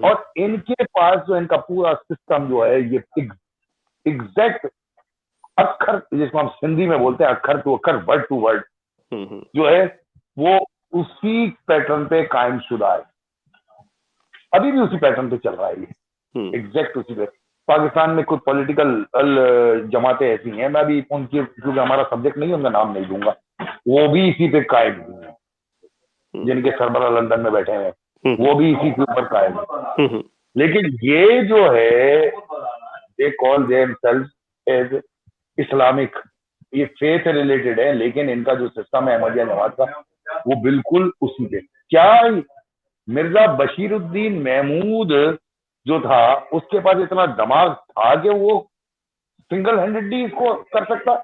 اور ان کے پاس جو ان کا پورا سسٹم جو ہے یہ ایگزیکٹ اکھر جس کو ہم سندھی میں بولتے ہیں اکھر ٹو اکھر ورڈ ٹو ورڈ جو ہے وہ اسی پیٹرن پہ قائم شدہ ہے. ابھی بھی اسی پیٹرن پہ چل رہا ہے یہ ایگزیکٹ اسی پہ. پاکستان میں کچھ پولیٹیکل جماعتیں ایسی ہیں، میں بھی ان کی کیونکہ ہمارا سبجیکٹ نہیں ان کا نام نہیں دوں گا، وہ بھی اسی پہ قائم ہوئی ہیں. جن کے سربراہ لندن میں بیٹھے ہیں وہ بھی اسی کے اوپر قائم ہیں. لیکن یہ جو ہے they call themselves as Islamic, یہ فیتھ ریلیٹڈ ہے، لیکن ان کا جو سسٹم ہے احمدیہ جماعت کا وہ بالکل اسی پہ. کیا مرزا بشیر الدین محمود جو تھا اس کے پاس اتنا دماغ تھا کہ وہ سنگل ہینڈڈلی اس کو کر سکتا؟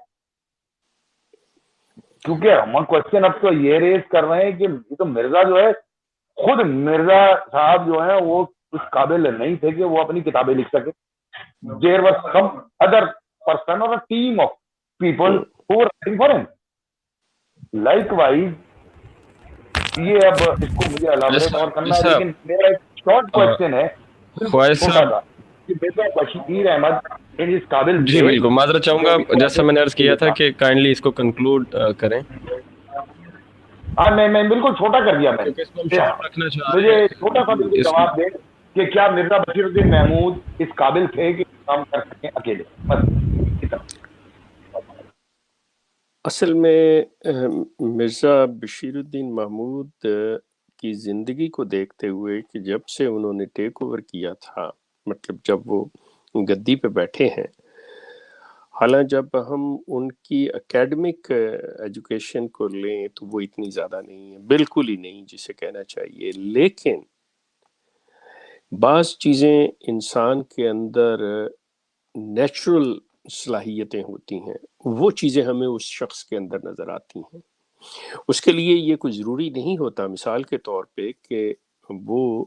کیونکہ ہم کوشچن اب تو یہ ریز کر رہے ہیں کہ یہ تو مرزا جو ہے خود مرزا صاحب جو ہیں وہ اس قابل نہیں تھے کہ وہ اپنی کتابیں لکھ سکے. There was some other person or a team of people who were writing for him. Likewise, یہ اب اس کو مجھے الیبوریٹ اور کرنا ہے، لیکن میرا ایک شارٹ کوشچن ہے کہ بیٹا بشیر احمد ان اس قابل. جی بالکل، معذرت چاہوں گا، جیسا میں نے عرض کیا تھا کہ کائنڈلی اس کو کنکلوڈ کریں. ہاں میں بالکل چھوٹا کر دیا، میں مجھے چھوٹا سا جواب دیں کہ کیا مرزا بشیر الدین محمود اس قابل تھے کہ کام کر سکیں اکیلے؟ اصل میں مرزا بشیر الدین محمود کی زندگی کو دیکھتے ہوئے کہ جب سے انہوں نے ٹیک اوور کیا تھا، مطلب جب وہ گدی پہ بیٹھے ہیں، حالانکہ جب ہم ان کی اکیڈمک ایجوکیشن کو لیں تو وہ اتنی زیادہ نہیں ہے، بالکل ہی نہیں جسے کہنا چاہیے، لیکن بعض چیزیں انسان کے اندر نیچرل صلاحیتیں ہوتی ہیں، وہ چیزیں ہمیں اس شخص کے اندر نظر آتی ہیں. اس کے لیے یہ کوئی ضروری نہیں ہوتا مثال کے طور پہ کہ وہ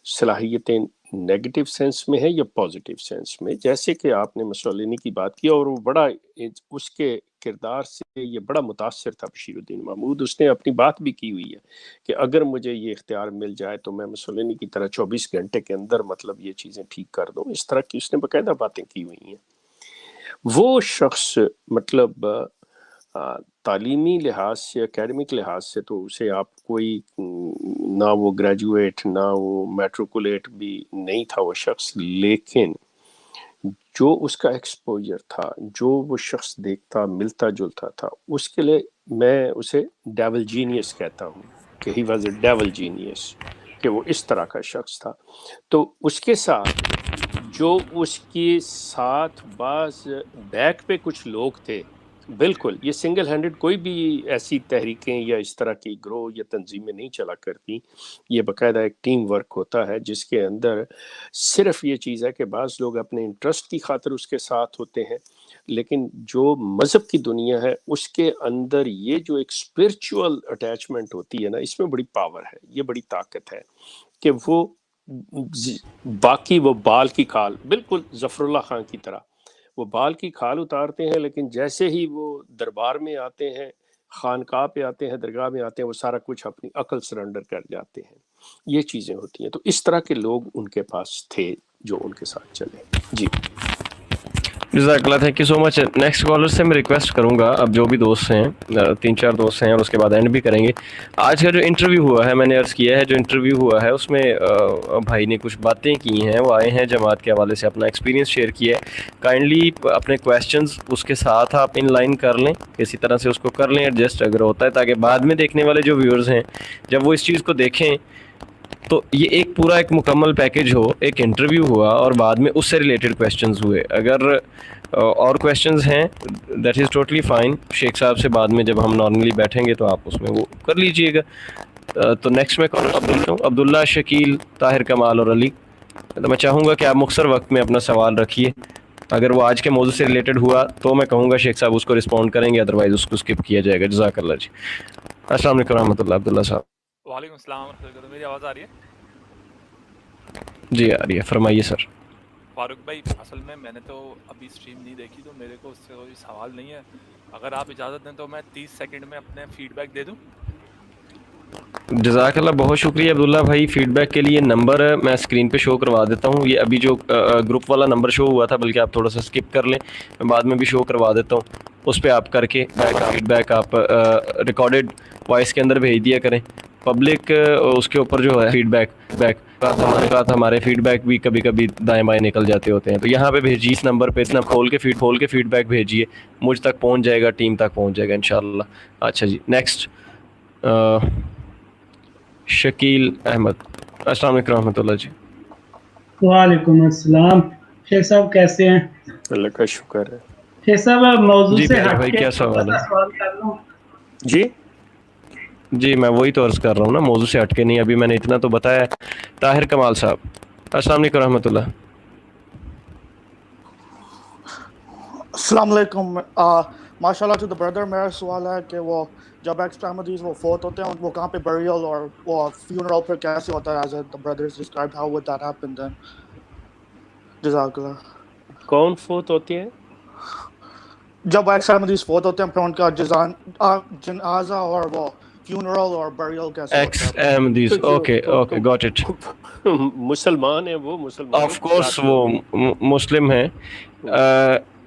صلاحیتیں نیگیٹو سینس میں ہے یا پازیٹیو سینس میں. جیسے کہ آپ نے مسولینی کی بات کی اور وہ بڑا اس کے کردار سے یہ بڑا متاثر تھا بشیر الدین محمود. اس نے اپنی بات بھی کی ہوئی ہے کہ اگر مجھے یہ اختیار مل جائے تو میں مسولینی کی طرح 24 گھنٹے کے اندر مطلب یہ چیزیں ٹھیک کر دوں. اس طرح کی اس نے باقاعدہ باتیں کی ہوئی ہیں. وہ شخص مطلب تعلیمی لحاظ سے اکیڈمک لحاظ سے تو اسے آپ کوئی نہ وہ گریجویٹ نہ وہ میٹریکولیٹ بھی نہیں تھا وہ شخص، لیکن جو اس کا ایکسپوجر تھا، جو وہ شخص دیکھتا ملتا جلتا تھا، اس کے لیے میں اسے ڈیول جینیس کہتا ہوں کہ he was a devil genius, کہ وہ اس طرح کا شخص تھا. تو اس کے ساتھ جو اس کے ساتھ بعض بیک پہ کچھ لوگ تھے، بالکل یہ سنگل ہینڈڈ کوئی بھی ایسی تحریکیں یا اس طرح کی گروہ یا تنظیمیں نہیں چلا کرتی. یہ باقاعدہ ایک ٹیم ورک ہوتا ہے جس کے اندر صرف یہ چیز ہے کہ بعض لوگ اپنے انٹرسٹ کی خاطر اس کے ساتھ ہوتے ہیں، لیکن جو مذہب کی دنیا ہے اس کے اندر یہ جو ایک اسپرچول اٹیچمنٹ ہوتی ہے نا، اس میں بڑی پاور ہے، یہ بڑی طاقت ہے کہ وہ باقی وہ بال کی کھال، بالکل ظفر اللہ خان کی طرح وہ بال کی کھال اتارتے ہیں، لیکن جیسے ہی وہ دربار میں آتے ہیں، خانقاہ پہ آتے ہیں، درگاہ میں آتے ہیں، وہ سارا کچھ اپنی عقل سرنڈر کر جاتے ہیں. یہ چیزیں ہوتی ہیں. تو اس طرح کے لوگ ان کے پاس تھے جو ان کے ساتھ چلے. جی جزاک اللہ، thank you so much. Next caller سے میں ریکویسٹ کروں گا، اب جو بھی دوست ہیں 3-4 دوست ہیں اور اس کے بعد اینڈ بھی کریں گے. آج کا جو انٹرویو ہوا ہے، میں نے عرض کیا ہے جو انٹرویو ہوا ہے اس میں بھائی نے کچھ باتیں کی ہیں، وہ آئے ہیں جماعت کے حوالے سے اپنا ایکسپیرینس شیئر کیا ہے. کائنڈلی اپنے کویسچنز اس کے ساتھ آپ ان لائن کر لیں، کسی طرح سے اس کو کر لیں ایڈجسٹ اگر ہوتا ہے، تاکہ بعد میں دیکھنے والے جو ویورز ہیں جب وہ اس چیز کو دیکھیں تو یہ ایک پورا ایک مکمل پیکج ہو. ایک انٹرویو ہوا اور بعد میں اس سے ریلیٹڈ کویسچنز ہوئے. اگر اور کویشچنز ہیں دیٹ از ٹوٹلی فائن. شیخ صاحب سے بعد میں جب ہم نارملی بیٹھیں گے تو آپ اس میں وہ کر لیجئے گا. تو نیکسٹ میں عبداللہ، شکیل، طاہر کمال اور علی. تو میں چاہوں گا کہ آپ مختصر وقت میں اپنا سوال رکھیے. اگر وہ آج کے موضوع سے ریلیٹڈ ہوا تو میں کہوں گا شیخ صاحب اس کو رسپونڈ کریں گے، ادروائز اس کو اسکپ کیا جائے گا. جزاک اللہ جی. السلام علیکم ورحمۃ اللہ. عبداللہ صاحب. وعلیکم السلام ورحمۃ اللہ وبرکاتہ. میری آواز آ رہی ہے؟ جی آ رہی ہے، فرمائیے سر. فاروق بھائی، اصل میں نے تو ابھی اسٹریم نہیں دیکھی تو میرے کو اس سے کوئی سوال نہیں ہے. اگر آپ اجازت دیں تو میں 30 سیکنڈ میں اپنے فیڈ بیک دے دوں. جزاک اللہ، بہت شکریہ عبداللہ بھائی. فیڈ بیک کے لیے نمبر میں اسکرین پہ شو کروا دیتا ہوں. یہ ابھی جو گروپ والا نمبر شو ہوا تھا، بلکہ آپ تھوڑا سا اسکپ کر لیں، میں بعد میں بھی شو کروا دیتا ہوں. اس پہ آپ کر کے فیڈ بیک آپ ریکارڈڈ وائس کے اندر بھیج دیا کریں. پبلک اس کے اوپر جو ہے فیڈ بیک ہمارے فیڈ بیک بھی کبھی کبھی دائیں بائیں نکل جاتے ہوتے ہیں، تو یہاں پہ بھیجیے اس نمبر پہ، اتنا کھول کے فیڈ بیک بھیجیے. مجھ تک پہنچ جائے گا، ٹیم تک پہنچ جائے گا انشاءاللہ. اچھا جی، نیکسٹ شکیل احمد. السلام علیکم رحمۃ اللہ جی. وعلیکم السلام. شیخ صاحب کیسے ہیں؟ اللہ کا شکر ہے. شیخ صاحب موضوع جی سے پیارے ہٹ بھائی، کے کیا سوال ہے؟ سوال کر لوں. جی میں وہی تو عرض کر رہا ہوں نا، موضوع سے ہٹ کے نہیں. ابھی میں نے اتنا تو بتایا. طاہر کمال صاحب. السلام علیکم رحمۃ اللہ. السلام علیکم. ماشاء اللہ ٹو دا بردر. میرا سوال ہے کہ وہ جب ایکس فیملیز وہ فوت ہوتے ہیں وہ کہاں پہ بریل اور وہ فیونرل پہ کیسے ہوتا ہے؟ As the brothers describe how would that happen then. جزاک اللہ. کون فوت ہوتی ہیں؟ جب ایکس فیملیز فوت ہوتے ہیں پھر ان کا جنازہ اور وہ فیونرل اور بریل کیسے ہوتا ہے؟ X Ahmadis. Okay got it. مسلمان ہیں وہ، مسلمان آف کورس وہ مسلم ہیں،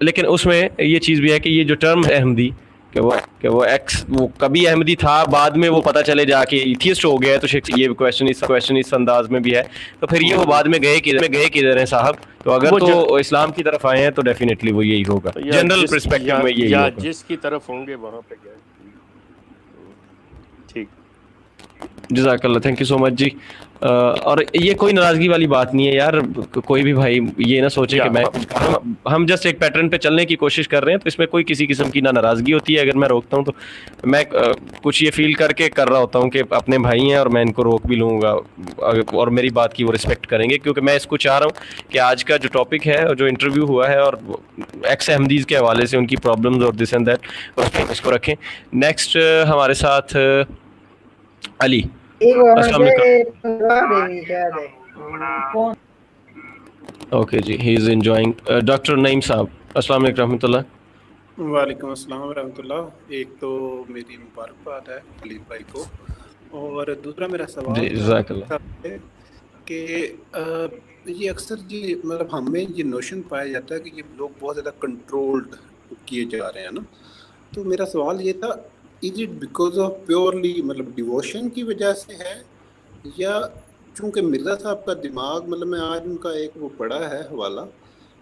لیکن اس میں یہ چیز بھی ہے کہ یہ جو ٹرم ہے احمدی، کہ وہ ایکس وہ کبھی احمدی تھا، بعد میں وہ پتہ چلے جا کے ایتھیسٹ ہو گیا ہے. تو یہ کویشچن اس انداز میں بھی ہے. تو پھر یہ وہ بعد میں گئے کدھر ہیں صاحب؟ تو اگر تو اسلام کی طرف آئے ہیں تو ڈیفینیٹلی وہ یہی ہوگا، جنرل پرسپیکٹو میں یہی ہوگا. جس کی طرف ہوں گے وہاں پہ گئے. ٹھیک، جزاک اللہ، تھینک یو سو مچ جی. اور یہ کوئی ناراضگی والی بات نہیں ہے یار. کوئی بھی بھائی یہ نہ سوچے کہ ہم جسٹ ایک پیٹرن پہ چلنے کی کوشش کر رہے ہیں، تو اس میں کوئی کسی قسم کی نہ ناراضگی ہوتی ہے. اگر میں روکتا ہوں تو میں کچھ یہ فیل کر کے کر رہا ہوتا ہوں کہ اپنے بھائی ہیں اور میں ان کو روک بھی لوں گا اور میری بات کی وہ رسپیکٹ کریں گے، کیونکہ میں اس کو چاہ رہا ہوں کہ آج کا جو ٹاپک ہے اور جو انٹرویو ہوا ہے اور ایکس احمدیز کے حوالے سے ان کی پرابلمز اور دس اینڈ دیٹ، اس کو رکھیں. نیکسٹ ہمارے ساتھ علی. السلام علیکم. اوکے جی، he is enjoying. Doctor Naeem صاحب. السلام علیکم رحمۃ اللہ. وعلیکم السلام ورحمۃ اللہ. ایک تو میری مبارکباد ہے خلیل بھائی کو، اور دوسرا میرا سوال جی جزاک اللہ ہے کہ یہ اکثر جی مطلب ہمیں یہ نوشن پایا جاتا ہے کہ یہ لوگ بہت زیادہ کنٹرولڈ کیے جا رہے ہیں نا. تو میرا سوال یہ تھا، is it because of purely مطلب ڈیووشن کی وجہ سے ہے، یا چونکہ مرزا صاحب کا دماغ مطلب میں آج ان کا ایک وہ پڑھا ہے حوالہ،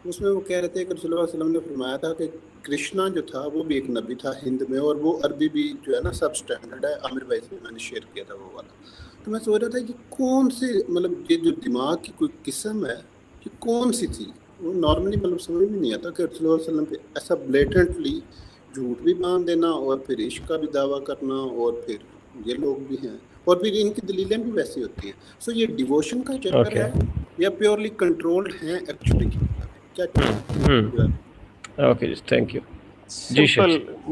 اس میں وہ کہہ رہے تھے کہ رسول اللہ علیہ وسلم نے فرمایا تھا کہ کرشنا جو تھا وہ بھی ایک نبی تھا ہند میں، اور وہ عربی بھی جو ہے نا سب اسٹینڈرڈ ہے. عامر بھائی سے میں نے شیئر کیا تھا وہ والا. تو میں سوچ رہا تھا یہ کون سے مطلب یہ جو دماغ کی کوئی قسم ہے یہ کون سی تھی؟ وہ نارملی مطلب سمجھ میں نہیں آتا کہ رسول اللہ علیہ وسلم پہ ایسا بلیٹنٹلی جھوٹ بھی باندھ دینا اور پھر عشق کا بھی دعویٰ کرنا، اور پھر یہ لوگ بھی ہیں اور پھر ان کی دلیلیں بھی ویسی ہوتی ہیں. سو یہ ڈیووشن کا چکر ہے یا پیورلی کنٹرولڈ ہیں ایکچولی؟ کیا اوکے جی، تھینک یو جی.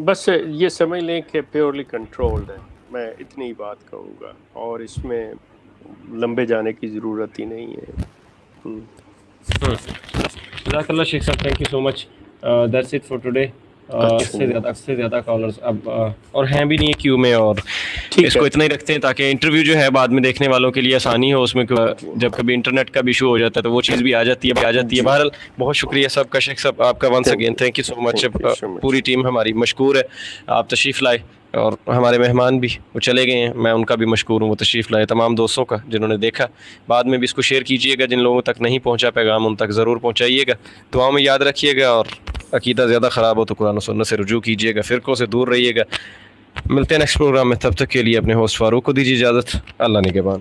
بس یہ سمجھ لیں کہ پیورلی کنٹرولڈ ہے. میں اتنی بات کہوں گا، اور اس میں لمبے جانے کی ضرورت ہی نہیں ہے. جزاک اللہ شیخ صاحب، thank you so much. That's it for today. اس سے زیادہ کالرز اب اور ہیں بھی نہیں کیو میں، اور اس کو اتنا ہی رکھتے ہیں تاکہ انٹرویو جو ہے بعد میں دیکھنے والوں کے لیے آسانی ہو. اس میں جب کبھی انٹرنیٹ کا بھی ایشو ہو جاتا ہے تو وہ چیز بھی آ جاتی ہے. بہرحال بہت شکریہ سب کا. شیخ صاحب آپ کا once again thank you so much. پوری ٹیم ہماری مشکور ہے، آپ تشریف لائے، اور ہمارے مہمان بھی وہ چلے گئے ہیں، میں ان کا بھی مشکور ہوں وہ تشریف لائے. تمام دوستوں کا جنہوں نے دیکھا، بعد میں بھی اس کو شیئر کیجیے گا. جن لوگوں تک نہیں پہنچا پیغام ان تک ضرور پہنچائیے گا. دعاؤں میں یاد رکھیے گا، اور عقیدہ زیادہ خراب ہو تو قرآن و سنت سے رجوع کیجیے گا، فرقوں سے دور رہیے گا. ملتے ہیں نیکسٹ پروگرام میں، تب تک کے لیے اپنے ہوسٹ فاروق کو دیجیے اجازت. اللہ نگہبان.